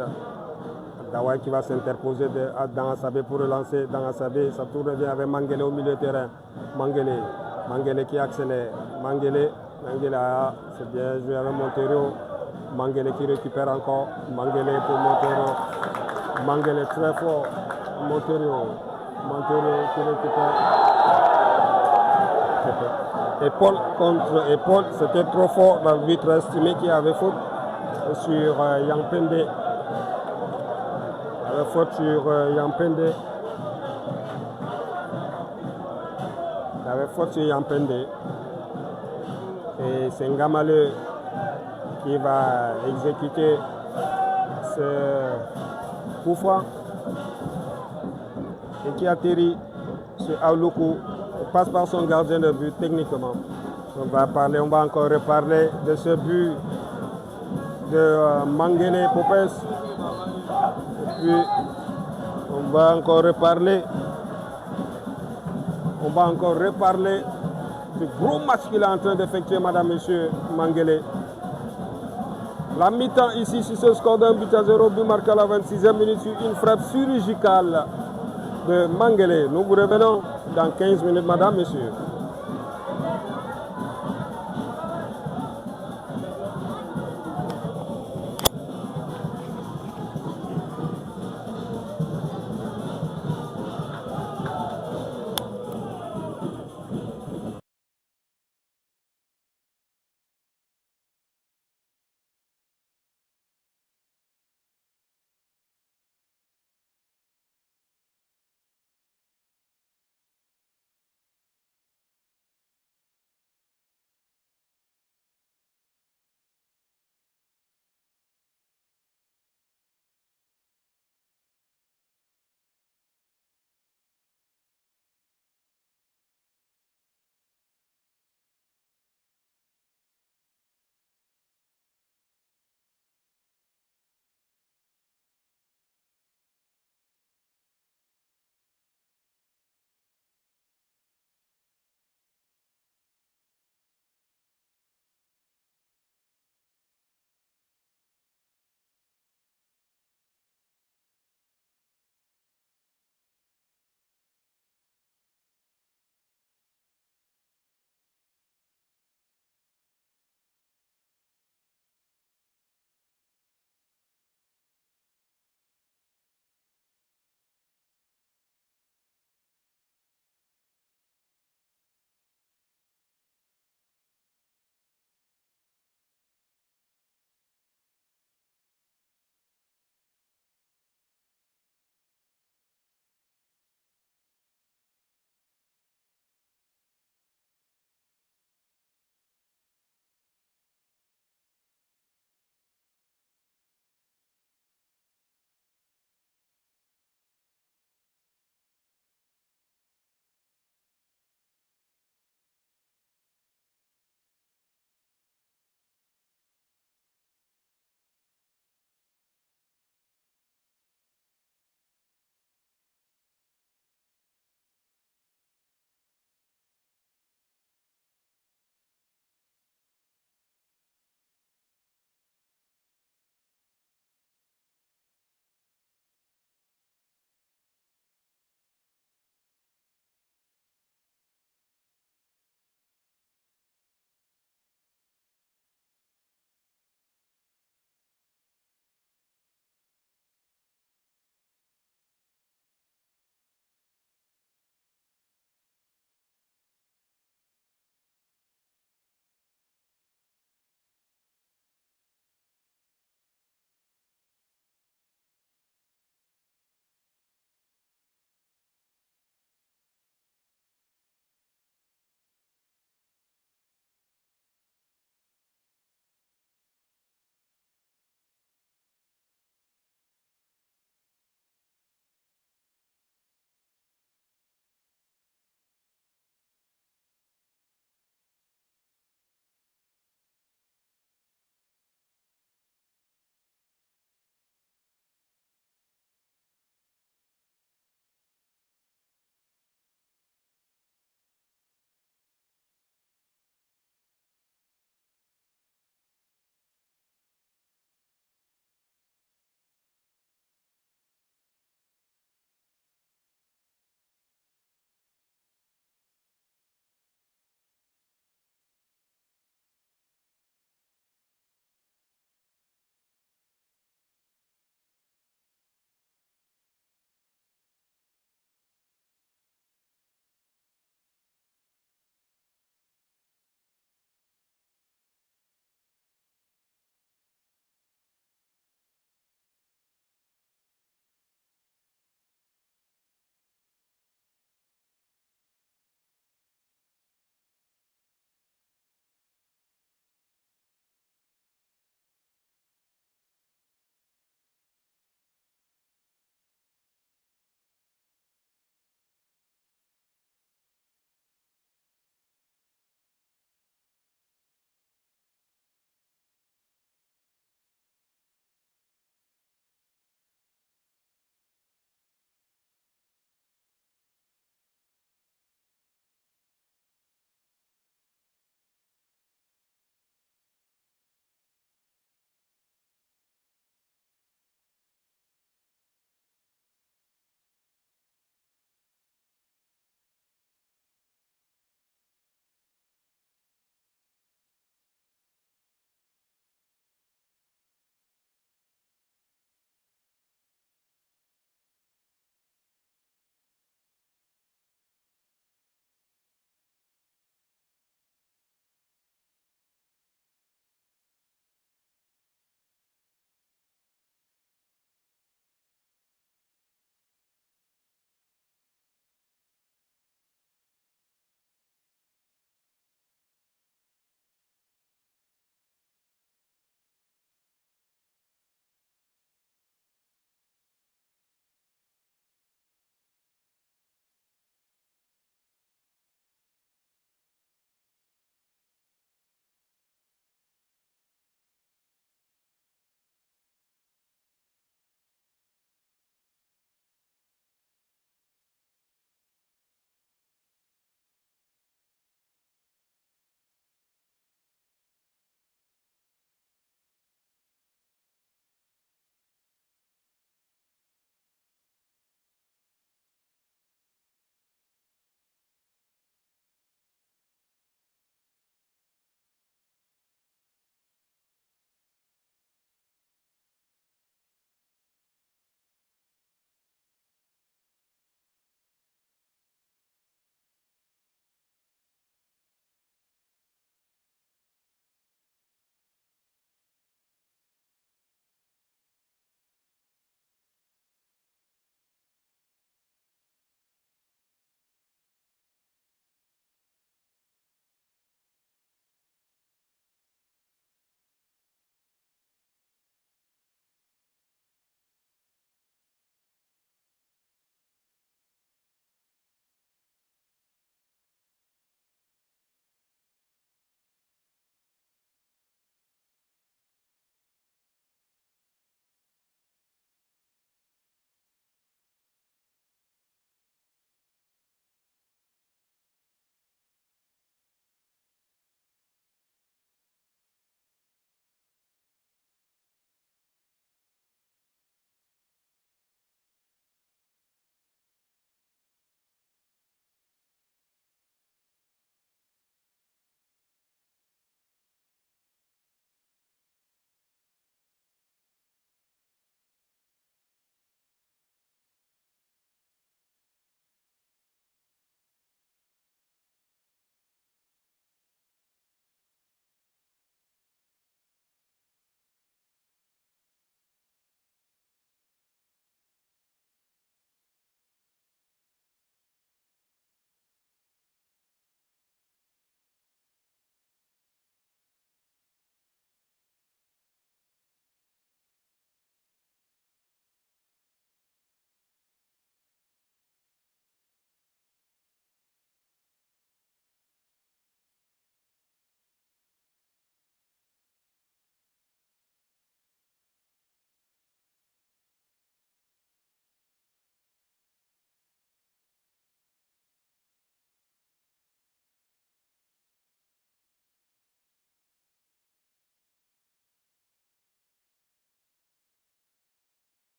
Dawai qui va s'interposer dans Assabé pour relancer dans Assabé. Ça tourne revient avec Mangele au milieu de terrain. Mangele qui accélère. Mangele c'est bien joué avec Monteiro. Mangele qui récupère encore. Mangele pour Monteiro. Mangele très fort. Monteiro qui récupère. Épaule contre épaule, c'était trop fort. L'arbitre a estimé qu'il y avait faute sur Yampende. Et c'est Ngamaleu qui va exécuter ce coup franc et qui atterrit sur Auluku. Il passe par son gardien de but techniquement. On va encore reparler de ce but de Mangele Popes. Et puis on va encore reparler du gros match qu'il est en train d'effectuer, madame, monsieur Mangele. La mi-temps ici sur ce score d'un but à 0, but marqué à la 26e minute sur une frappe chirurgicale de Mangele. Nous vous revenons dans 15 minutes, madame, monsieur.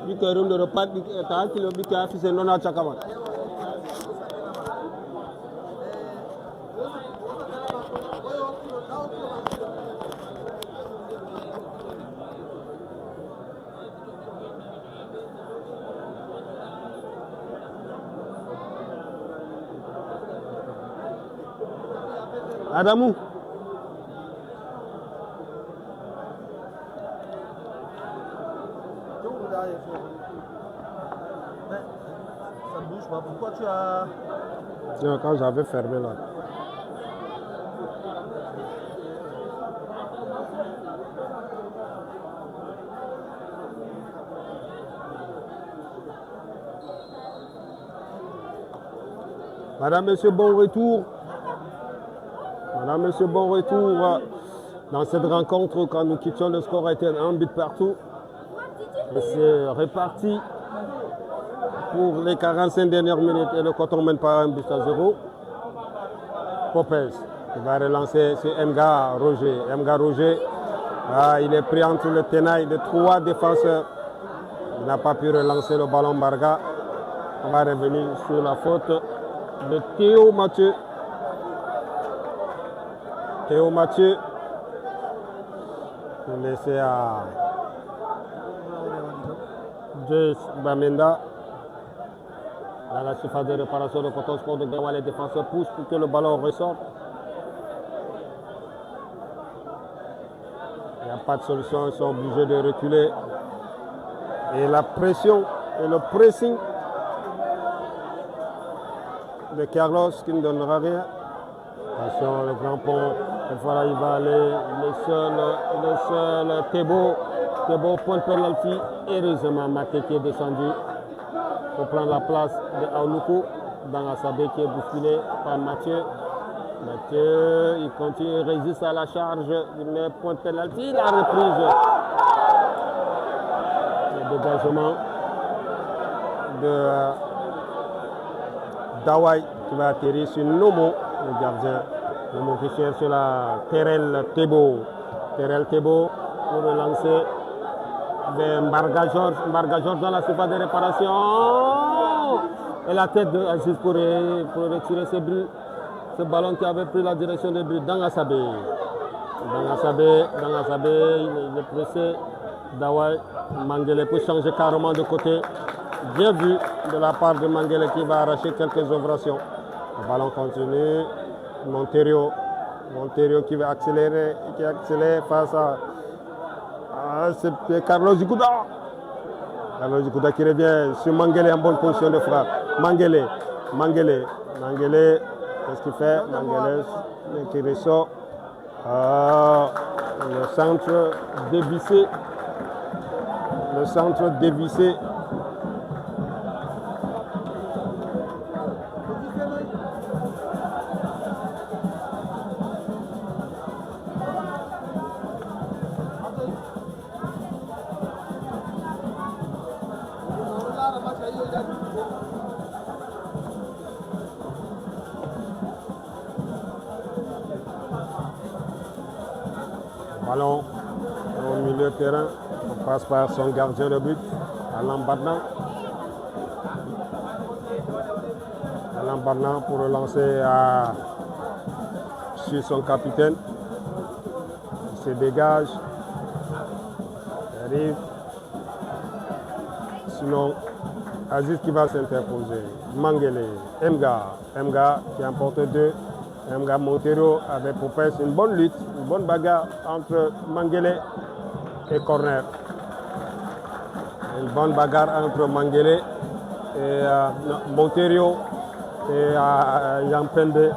Bikerum de repas ta kilo bika fi se nona chakama. Adamou. Ça bouge pas. Pourquoi tu as... Non, quand j'avais fermé là. Madame, Monsieur, bon retour. Madame, Monsieur, bon retour dans cette rencontre. Quand nous quittions, le score était un but partout. Et c'est reparti pour les 45 dernières minutes et le Coton mène par un but à 0. Popez qui va relancer sur Mga Roger. Mga Roger, il est pris entre le tenaille de 3 défenseurs. Il n'a pas pu relancer le ballon Barga. On va revenir sur la faute de Théo Mathieu. Théo Mathieu, laissé à Jace Bamenda. Dans la surface de réparation de Coton Sport de Gawa, les défenseurs poussent pour que le ballon ressorte. Il n'y a pas de solution, ils sont obligés de reculer. Et la pression et le pressing de Carlos qui ne donnera rien. Attention, le grand pont, voilà, il va aller, le seul Thébo, point de penalty. Heureusement, Maté qui est descendu pour prendre la place de Aouloukou dans Asabé qui est bousculé par Mathieu. Mathieu, il continue, il résiste à la charge, il met point de penalty, la reprise. Le dégagement de Dawai qui va atterrir sur Nomo, le gardien. Nomo qui cherche sur la Terrell Thébo. Terrell Thébo pour relancer vers Mbarga Georges dans la surface de réparation. Et la tête de Aziz pour retirer ce but. Ce ballon qui avait pris la direction de but dans Asabé. Dans Asabé, il est pressé. Dawai, Mangele peut changer carrément de côté. Bien vu de la part de Mangele qui va arracher quelques opérations. Le ballon continue. Monterio qui va accélérer, qui accélère face à c'est Carlos Zikuda. Carlos Zikuda qui revient sur Mangele en bonne position de frappe. Mangele, qu'est-ce qu'il fait? Mangele qui ressort. Le centre dévissé. Ballon au milieu de terrain, on passe par son gardien de but, Alain Barnan pour relancer sur son capitaine. Il se dégage, il arrive. Sinon, Aziz qui va s'interposer. Mangele, Mga qui emporte 2. Mga Montero avec Popes, une bonne lutte, une bonne bagarre entre Mangele et Corner. Une bonne bagarre entre Mangele et Montero et Yampende.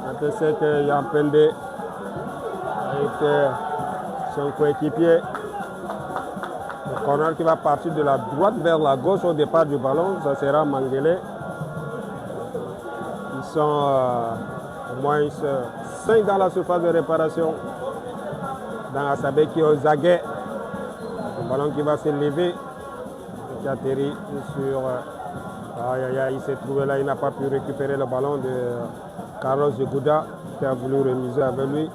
On sait que Yampende était son coéquipier. Le corner qui va partir de la droite vers la gauche au départ du ballon, ça sera Mangele. sont au moins 5 dans la surface de réparation. Dans Asabé qui est aux aguets. Le ballon qui va se lever. Qui atterrit sur... il s'est trouvé là, il n'a pas pu récupérer le ballon de Carlos Yegouda qui a voulu remiser avec lui.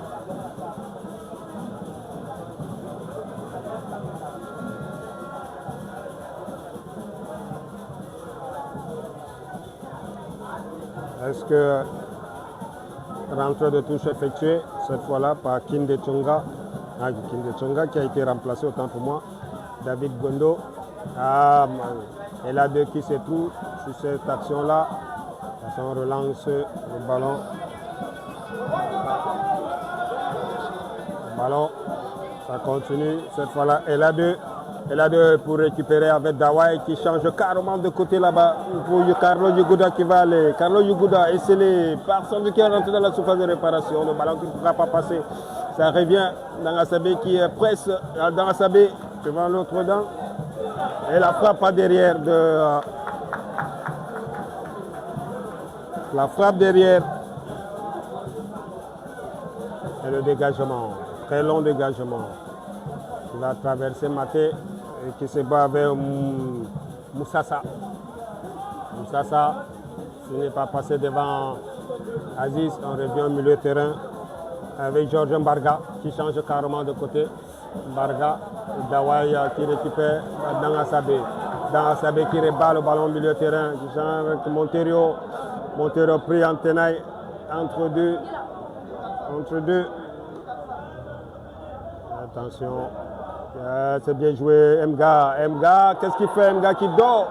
Est-ce que rentrée de touche effectuée cette fois-là par Kinde Tsonga, Kinde Tsonga qui a été remplacé autant pour moi, David Gondo. Et là deux qui se trouve sur cette action-là. On relance le ballon. Le ballon, ça continue. Cette fois-là, elle a deux pour récupérer avec Dawai qui change carrément de côté là-bas pour Carlos Yegouda qui va aller. Carlos Yegouda et c'est les personnes qui est rentré dans la surface de réparation. Le ballon qui ne pourra pas passer. Ça revient dans Asabé qui presse dans Asabé devant l'autre dent. Et la frappe à derrière de... la frappe derrière. Et le dégagement. Très long dégagement. Il va traverser Maté et qui se bat avec Moussassa. Moussassa, ce n'est pas passé devant Aziz. On revient au milieu de terrain avec Georges Mbarga qui change carrément de côté. Mbarga, Dawai qui récupère dans Asabé. Dans Asabé qui rebat le ballon au milieu de terrain. Qui change avec Monterio. Monterio pris en tenaille entre deux. Attention. C'est bien joué. Mga, qu'est-ce qu'il fait? Mga qui dort.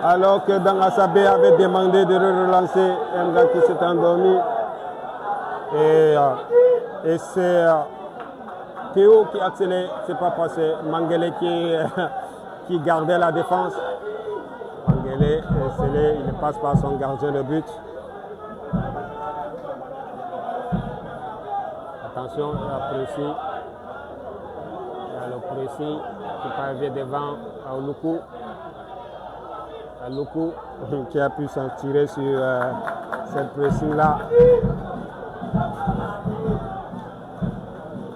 Alors que dans Asabé avait demandé de relancer. Mga qui s'est endormi. Et c'est Théo qui accélère. C'est pas passé. Mangele qui gardait la défense. Mangele est scellé. Il passe par son gardien de but. Attention, il y a Précis. Le Précis qui peut arriver devant Aouloukou. Aouloukou qui a pu s'en tirer sur cette pressing-là.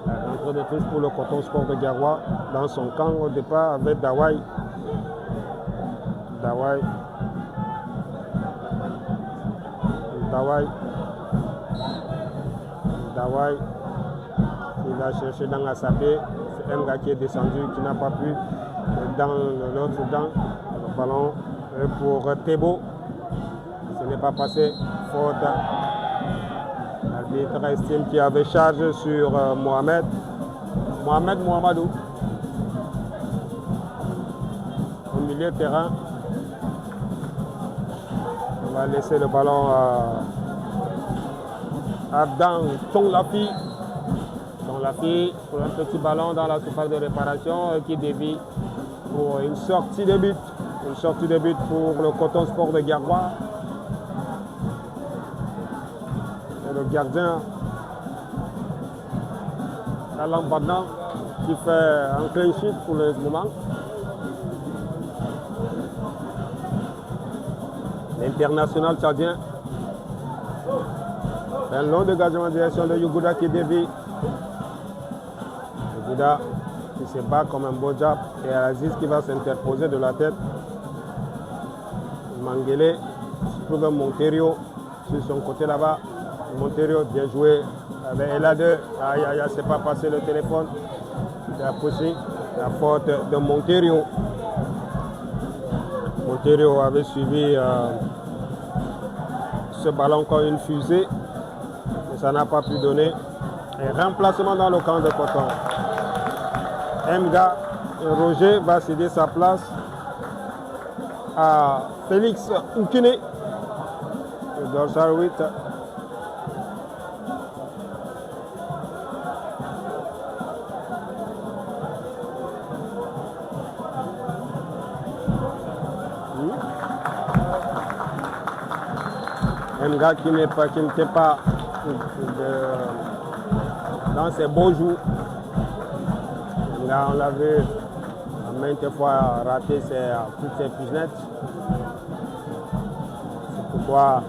La rentrée de touche pour le Coton Sport de Garoua dans son camp au départ avec Dawai. Dawai. Il va chercher dans Asabé. C'est un gars qui est descendu, qui n'a pas pu. Dans l'autre dent, le ballon pour Thébo. Ce n'est pas passé. Faute. L'arbitre estime qu'il avait charge sur Mohamed. Mohamedou. Au milieu de terrain. On va laisser le ballon à Dan Tonglafi. Tonglafi pour un petit ballon dans la surface de réparation qui dévie pour une sortie de but. Une sortie de but pour le Coton Sport de Garoua. Et le gardien Alain Badnan qui fait un clean sheet pour le moment. L'international tchadien. Un long dégagement en direction de Yegouda qui dévie. Yegouda qui se bat comme un beau jab. Et Aziz qui va s'interposer de la tête. Mangele trouve Monterio sur son côté là-bas. Monterio bien joué. Elle a deux. Aïe, c'est pas passé le téléphone. Il a poussé la faute de Monterio. Monterio avait suivi ce ballon comme une fusée. Mais ça n'a pas pu donner. Un remplacement dans le camp de Coton. Mga Roger va céder sa place à Félix Oukine. Le dorsal 8. Mga qui n'était pas dans ses beaux jours. Là, on l'a vu maintes fois rater toutes ses pigenettes. C'est pourquoi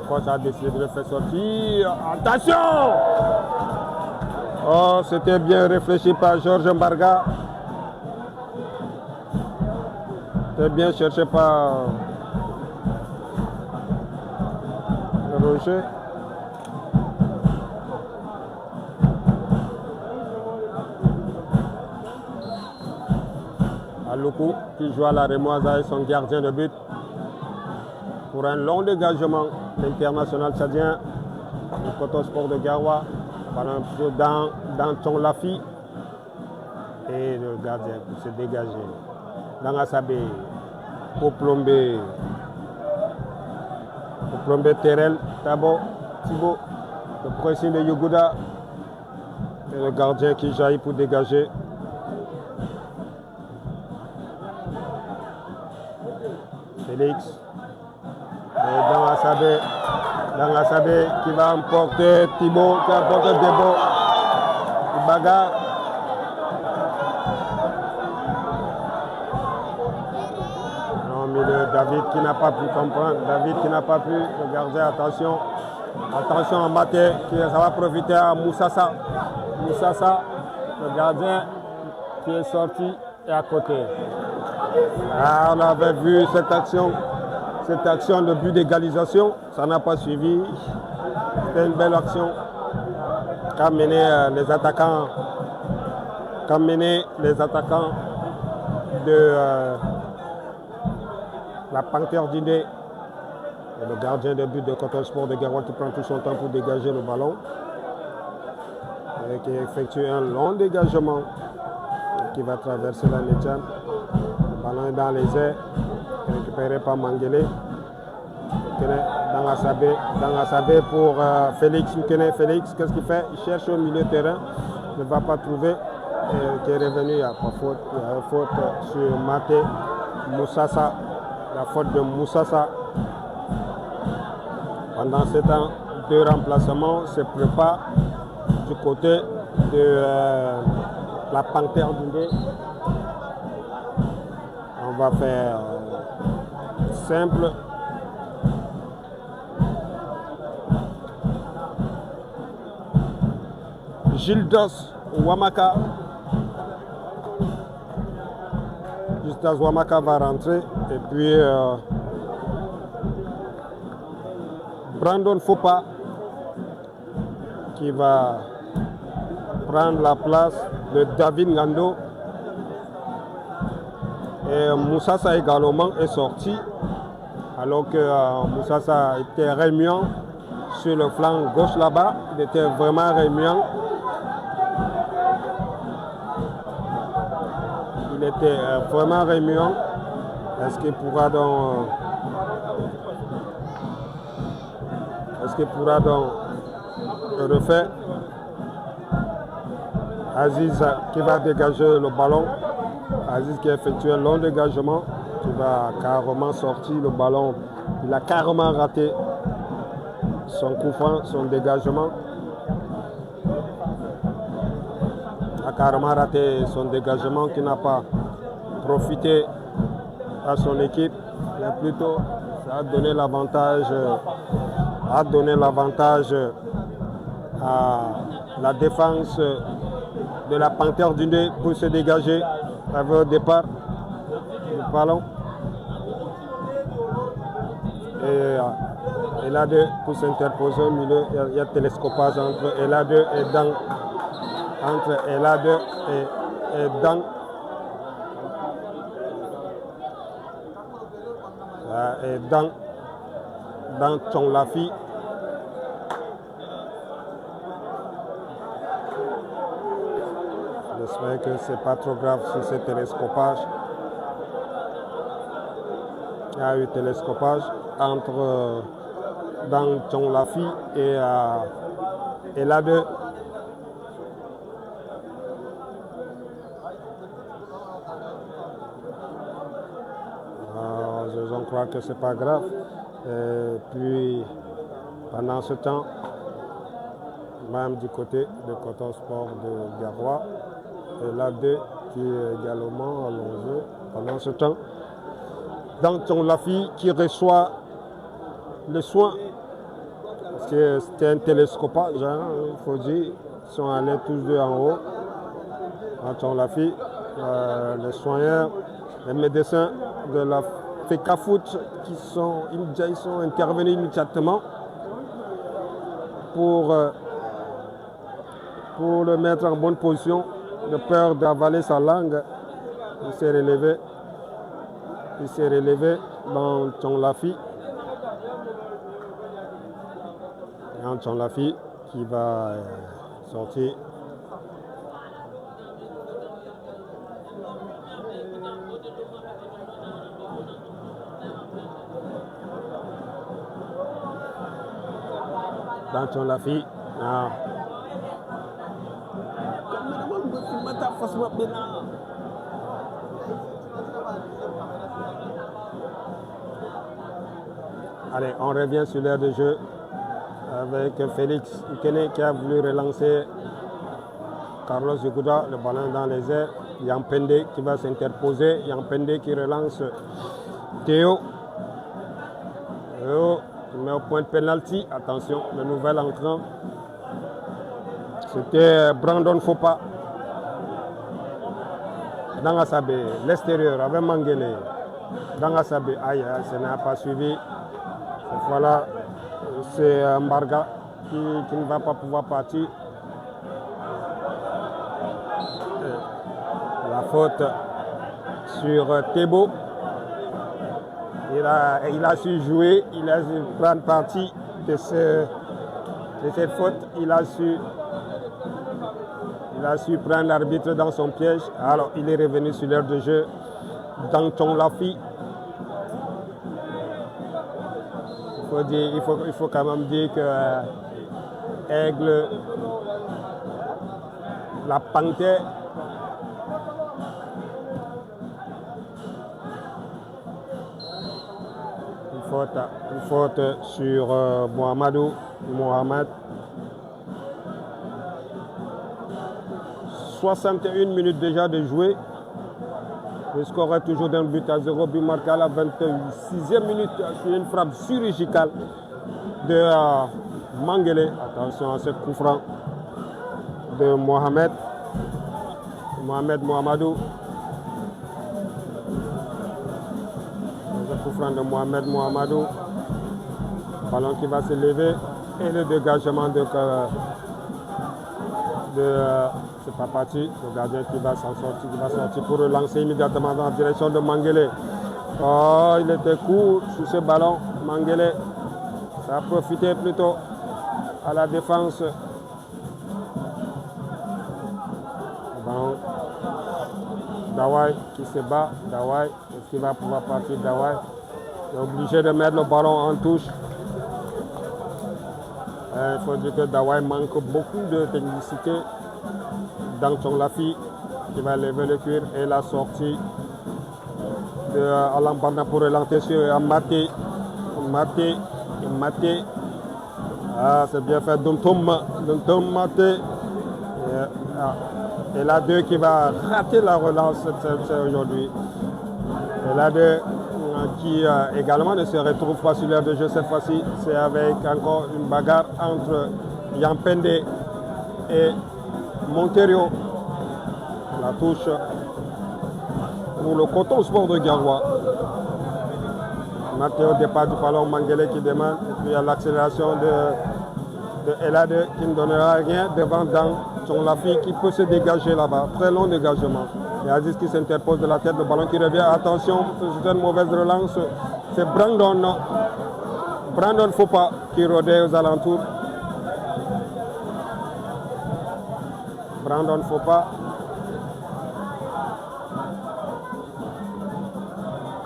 coach a décidé de le faire sortir. Attention! Oh, c'était bien réfléchi par Georges Mbarga. C'était bien cherché par Roger. Aloukou qui joue à la Rémoise avec son gardien de but pour un long dégagement. L'international tchadien du Coton Sport de Garoua dans Tchon Lafi et le gardien pour se dégager. Dans Assabé pour plomber Terrel, Tabo, Thibaut, le pressing de Yougouda et le gardien qui jaillit pour dégager. Félix et dans Assabé qui va emporter Thibaut, qui emporte Debo, bagarre. Non, mais David qui n'a pas pu comprendre, le gardien, attention en Maté, ça va profiter à Moussassa, le gardien qui est sorti et à côté. Ah, on avait vu cette action de but d'égalisation, ça n'a pas suivi. C'était une belle action qu'a mené les attaquants de la Panthère d'Indé. Le gardien de but de Coton Sport de Garoua qui prend tout son temps pour dégager le ballon et qui effectue un long dégagement qui va traverser la médiane. Le ballon est dans les airs, récupéré par Manguélé. Dans Assabé pour Félix. Félix, qu'est-ce qu'il fait? Il cherche au milieu de terrain, ne va pas trouver. Qui est revenu, il y a pas faute. Il y a une faute sur Maté Moussassa. La faute de Moussassa. Pendant ce temps, deux remplacements se préparent du côté de la Panthère d'Indé. On va faire simple. Gildas Wamaka. Gildas Wamaka va rentrer. Et puis Brandon Fopa qui va prendre la place de David Ngando. Et Moussassa également est sorti. Alors que Moussassa était remuant sur le flanc gauche là-bas. Il était vraiment remuant. Il était vraiment remuant. Est-ce qu'il pourra donc refaire? Aziz qui va dégager le ballon. Aziz qui a effectué un long dégagement, qui va carrément sortir le ballon. Il a carrément raté son coup franc, son dégagement. Il a carrément raté son dégagement qui n'a pas profité à son équipe. Mais plutôt, ça a donné l'avantage à la défense de la Panthère d'Indé pour se dégager avec au départ du ballon. Et là deux pour s'interposer au milieu, il y a télescopage entre Ela2 et Dang. Entre Ela2 et Dang. Et dans Tchon Lafi. J'espère que ce n'est pas trop grave sur ce télescopage. Il y a eu télescopage entre dans Tchon Lafi et Ela2. Je crois que ce n'est pas grave. Et puis, pendant ce temps, même du côté de Coton Sport de Garoua, Ela2 qui est également allongé pendant ce temps. Dans Tchon Lafi qui reçoit le soin C'était un télescopage, hein, il faut dire. Ils sont allés tous deux en haut. Quand on l'a fait, les soignants, les médecins de la FECAFOOT ils sont intervenus immédiatement pour le mettre en bonne position, de peur d'avaler sa langue. Il s'est relevé dans Chonglafi. Et Chonglafi qui va sortir. Dans Chonglafi. Allez, on revient sur l'aire de jeu avec Félix Ikene qui a voulu relancer Carlos Yuguda, le ballon dans les airs. Yampende qui va s'interposer. Yampende qui relance Théo. Théo met au point de penalty. Attention, le nouvel entrant. C'était Brandon Fopa. Dans Asabe, l'extérieur avec Mangele. Dans Asabe, aïe, ça n'a pas suivi. Cette fois-là, c'est Mbarga qui ne va pas pouvoir partir. La faute sur Thébo. Il a su jouer, il a su prendre partie de cette faute. Il a su prendre l'arbitre dans son piège. Alors, il est revenu sur l'aire de jeu dans Chonglafi. Il faut quand même dire que Aigle, la panthère, une faute sur Mohamed. 61 minutes déjà de jouer. Le score est toujours d'un but à 0, but marqué à la 26e minute sur une frappe chirurgicale de Mangele. Attention à ce coup franc de Mohamed Mohamedou. Le coup franc de Mohamedou. Ballon qui va se lever et le dégagement de c'est pas parti, le gardien qui va s'en sortir, qui va sortir pour relancer immédiatement dans la direction de Mangele. Oh, il était court sur ce ballon, Mangele. Ça a profité plutôt à la défense. Bon. Dawai qui se bat, Dawai, est-ce qu'il va pouvoir partir Dawai? Il est obligé de mettre le ballon en touche. Il faut dire que Dawai manque beaucoup de technicité. Dans Chonglafi qui va lever le cuir et la sortie de Alain Barna pour relancer sur Maté. Ah, c'est bien fait. Duntum Maté. Et la 2 qui va rater la relance aujourd'hui. Et la 2 qui également ne se retrouve pas sur l'aire de jeu cette fois-ci. C'est avec encore une bagarre entre Yampende et Monterio. La touche pour le Coton Sport de Garoua. Matteo départ du ballon, Mangele qui demande. Et puis il y a l'accélération de Elade qui ne donnera rien devant dans Chonglafi qui peut se dégager là-bas. Très long dégagement. Et Aziz qui s'interpose de la tête, le ballon qui revient. Attention, c'est une mauvaise relance. C'est Brandon Fopa qui rôdait aux alentours. Brandon Fopa.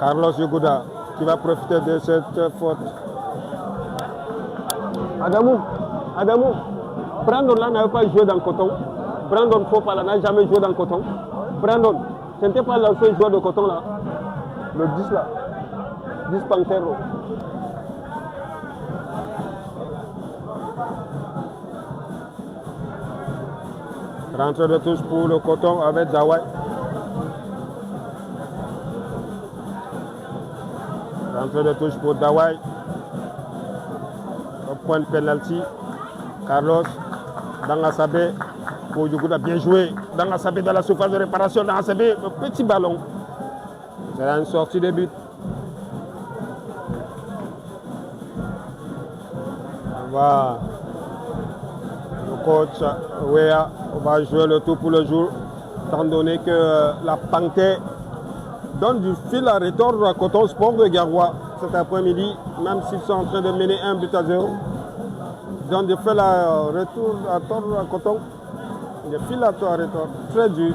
Carlos Yuguda qui va profiter de cette faute. Adamou, Brandon là n'avait pas joué dans le Coton. Brandon Fopa là n'a jamais joué dans le Coton. Brandon, ce n'était pas le seul joueur de Coton là. Le 10 là. 10 Pantero. Rentre de touche pour le Coton avec Dawai. Rentre de touche pour Dawai. point de penalty. Carlos Dangasabé pour Yugoda, bien joué. Dangasabé dans la surface de réparation. Dangasabé, petit ballon. C'est une sortie de but. Le coach Wea va jouer le tout pour le jour, étant donné que la Panthère donne du fil à retordre à Coton Sport de Garoua cet après-midi, même s'ils sont en train de mener 1-0. Ils donnent du fil à retordre à Coton. Des fil à retordre, très dur.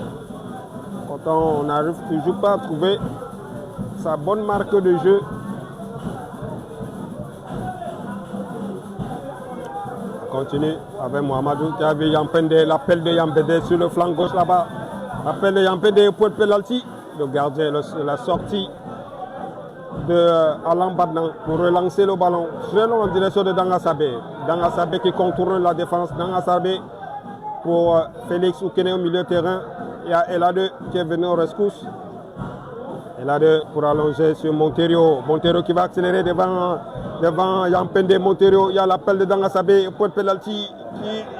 Coton, on n'arrive toujours pas à trouver sa bonne marque de jeu. On continue avec Mohamedou qui avait Yampende, l'appel de Yampende sur le flanc gauche là-bas. L'appel de Yampende pour le penalty. Le gardien, la sortie de Alain Badnan pour relancer le ballon. Très long en direction de Dangasabé. Dangasabé qui contourne la défense. Dangasabé pour Félix Oukene au milieu de terrain. Il y a Elade qui est venu au rescousse. Elade pour allonger sur Monterio. Monterio qui va accélérer devant Yampende. Monterio, il y a l'appel de Dangasabé pour le penalty.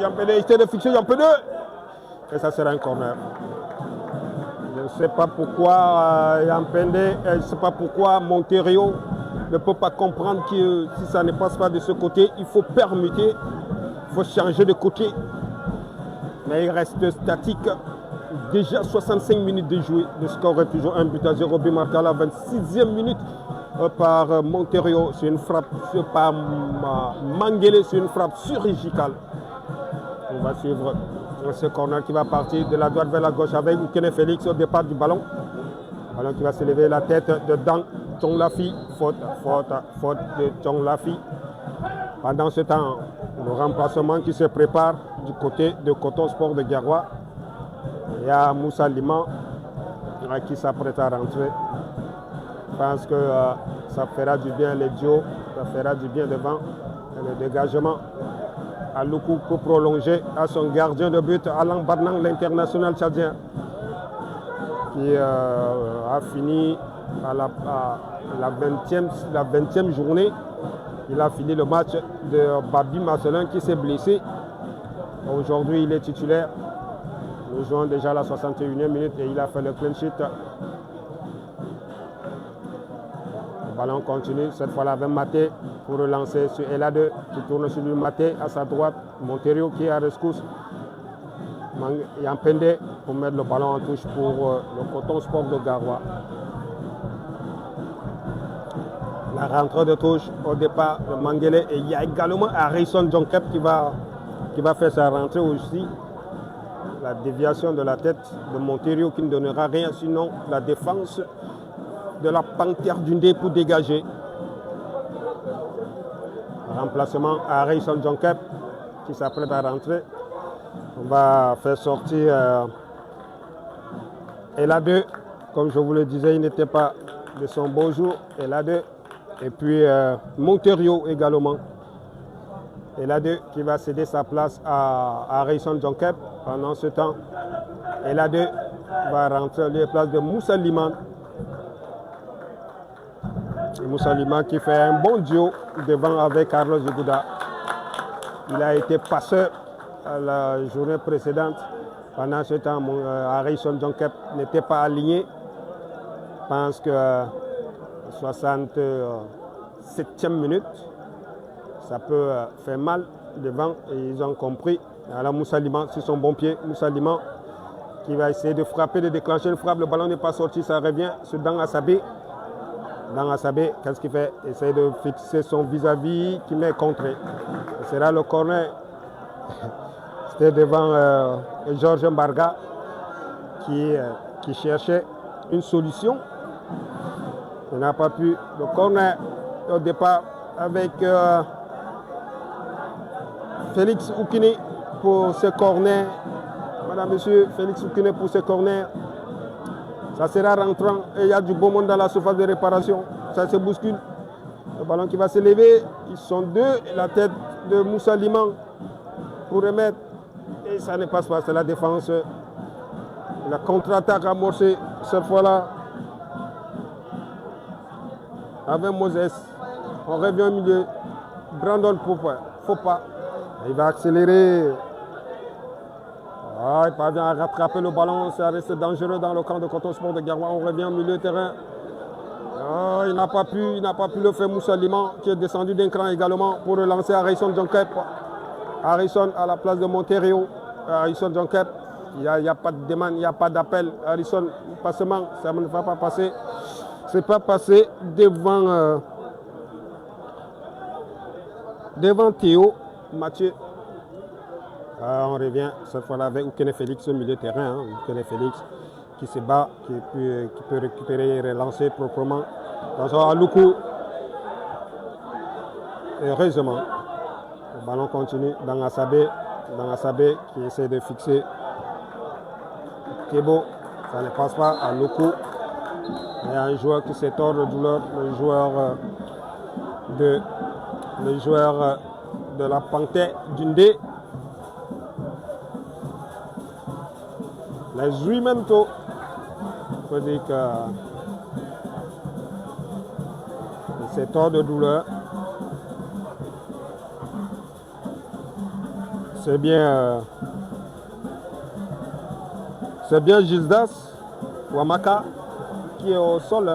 Yampende essaie de fixer Yampende. Et ça sera un corner. Je ne sais pas pourquoi Yampende, je ne sais pas pourquoi Monterio ne peut pas comprendre que si ça ne passe pas de ce côté, il faut permuter, il faut changer de côté. Mais il reste statique. Déjà 65 minutes de jouer. Le score est toujours 1-0. But marqué à la 26e minute par Monterio. C'est une frappe par Manguele. C'est une frappe chirurgicale. On va suivre ce corner qui va partir de la droite vers la gauche avec Oukene Félix au départ du ballon. Ballon qui va se lever la tête de Dan Tonglafi. Faute de Tonglafi. Pendant ce temps, le remplacement qui se prépare du côté de Coton Sport de Garoua. Il y a Moussa Liman qui s'apprête à rentrer. Je pense que ça fera du bien les duos, ça fera du bien devant le dégagement. Aloukou pour prolonger à son gardien de but, Alain Badnan, l'international tchadien, qui a fini à la 20e journée. Il a fini le match de Babi Marcelin qui s'est blessé. Aujourd'hui, il est titulaire. Nous jouons déjà la 61e minute et il a fait le clean sheet. Le ballon continue, cette fois-là avec Maté pour relancer sur Elade qui tourne sur lui. Maté à sa droite, Monterio qui est à rescousse. Yampende pour mettre le ballon en touche pour le Coton Sport de Garoua. La rentrée de touche au départ de Manguele et il y a également Harrison Jonkep qui va faire sa rentrée aussi. La déviation de la tête de Monterio qui ne donnera rien, sinon la défense de la Panthère d'Undé pour dégager. Remplacement à Harrison Jonkep qui s'apprête à rentrer. On va faire sortir Elade. Comme je vous le disais, il n'était pas de son beau jour. Elade. Et puis Monterio également. Elade qui va céder sa place à Harrison Jonkep. Pendant ce temps, Elade va rentrer à la place de Moussa Liman. Moussa Liman qui fait un bon duo devant avec Carlos Yugoda. Il a été passeur à la journée précédente. Pendant ce temps, Harrison Jonkep n'était pas aligné. Je pense que 67e minute, ça peut faire mal devant et ils ont compris. Alors Moussa Liman sur son bon pied, Moussa Liman qui va essayer de frapper, de déclencher une frappe. Le ballon n'est pas sorti, ça revient sur Dangasabé. Dangasabé, qu'est-ce qu'il fait? Essaye de fixer son vis-à-vis qui met contré. Ce sera le corner. C'était devant Georges Mbarga qui cherchait une solution. Il n'a pas pu. Le corner au départ avec Félix Oukene pour ce corner. Madame, monsieur, Félix Oukene pour ce corner. Ça sera rentrant et il y a du beau monde dans la surface de réparation. Ça se bouscule. Le ballon qui va se lever. Ils sont deux. La tête de Moussa Liman pour remettre. Et ça ne passe pas. C'est la défense. La contre-attaque amorcée cette fois-là. Avec Moses. On revient au milieu. Brandon Poupin, faut pas. Il va accélérer. Ah, il parvient à rattraper le ballon. Ça reste dangereux dans le camp de Coton Sport de Garoua. On revient au milieu de terrain. Oh, il n'a pas pu le faire. Moussa Liman qui est descendu d'un cran également pour relancer Harrison Jonkep. Harrison à la place de Monterio. Harrison Jonkep. Il n'y a pas de demande, il n'y a pas d'appel. Harrison, passement, ça ne va pas passer. C'est pas passé devant Théo Mathieu. On revient cette fois-là avec Oukene Félix au milieu de terrain. Oukene Félix qui se bat, qui peut récupérer et relancer proprement. Attention à Loukou. Heureusement, le ballon continue. Dans Asabé qui essaie de fixer Thébo. Ça ne passe pas à Loukou. Il y a un joueur qui s'étord de douleur, le joueur de la Panthère d'Undé. Les Zuimento, il faut dire que c'est tort de douleur. C'est bien Gildas Wamaka qui est au sol.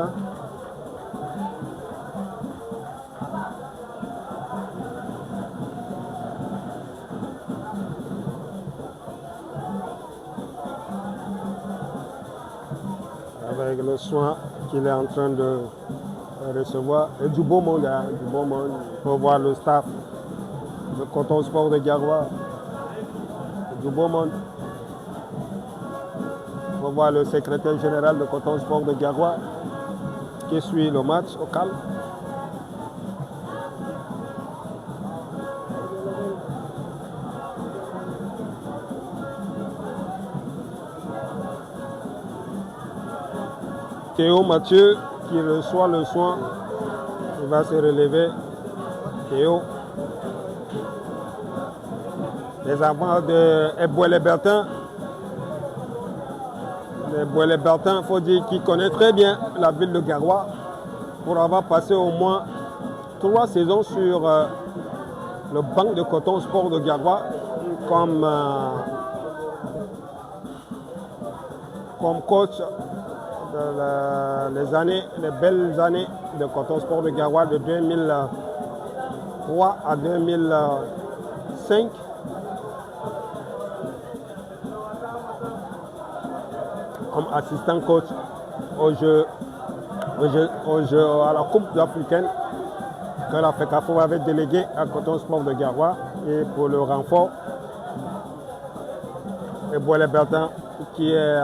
Avec le soin qu'il est en train de recevoir. Et du beau monde, du beau monde. Il faut voir le staff de Coton Sport de Garoua. Du beau monde. Il faut voir le secrétaire général de Coton Sport de Garoua qui suit le match au calme. Théo Mathieu qui reçoit le soin, il va se relever. Théo. Les enfants de Eboué-les-Bertins. Eboué-les-Bertins, il faut dire qu'il connaît très bien la ville de Garoua pour avoir passé au moins 3 saisons sur le banc de Coton Sport de Garoua comme coach. Les belles années de Coton Sport de Garoua de 2003 à 2005. Comme assistant coach au jeu à la Coupe africaine que la FECAFO avait délégué à Coton Sport de Garoua et pour le renfort. Et Bois-les-Bertins qui est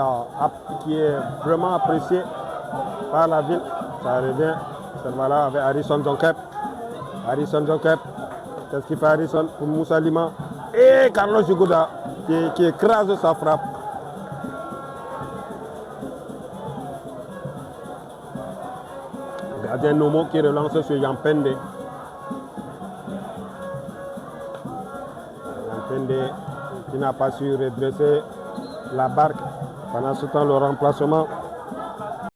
vraiment apprécié par la ville. Ça revient, cette fois-là, avec Harrison Jonkep. Harrison Jonkep, qu'est-ce qu'il fait Harrison pour Moussa Liman? Et Carlos Jugouda qui écrase sa frappe. Gardien Nomo qui relance sur Yampende. Yampende qui n'a pas su redresser la barque. Pendant ce temps, le remplacement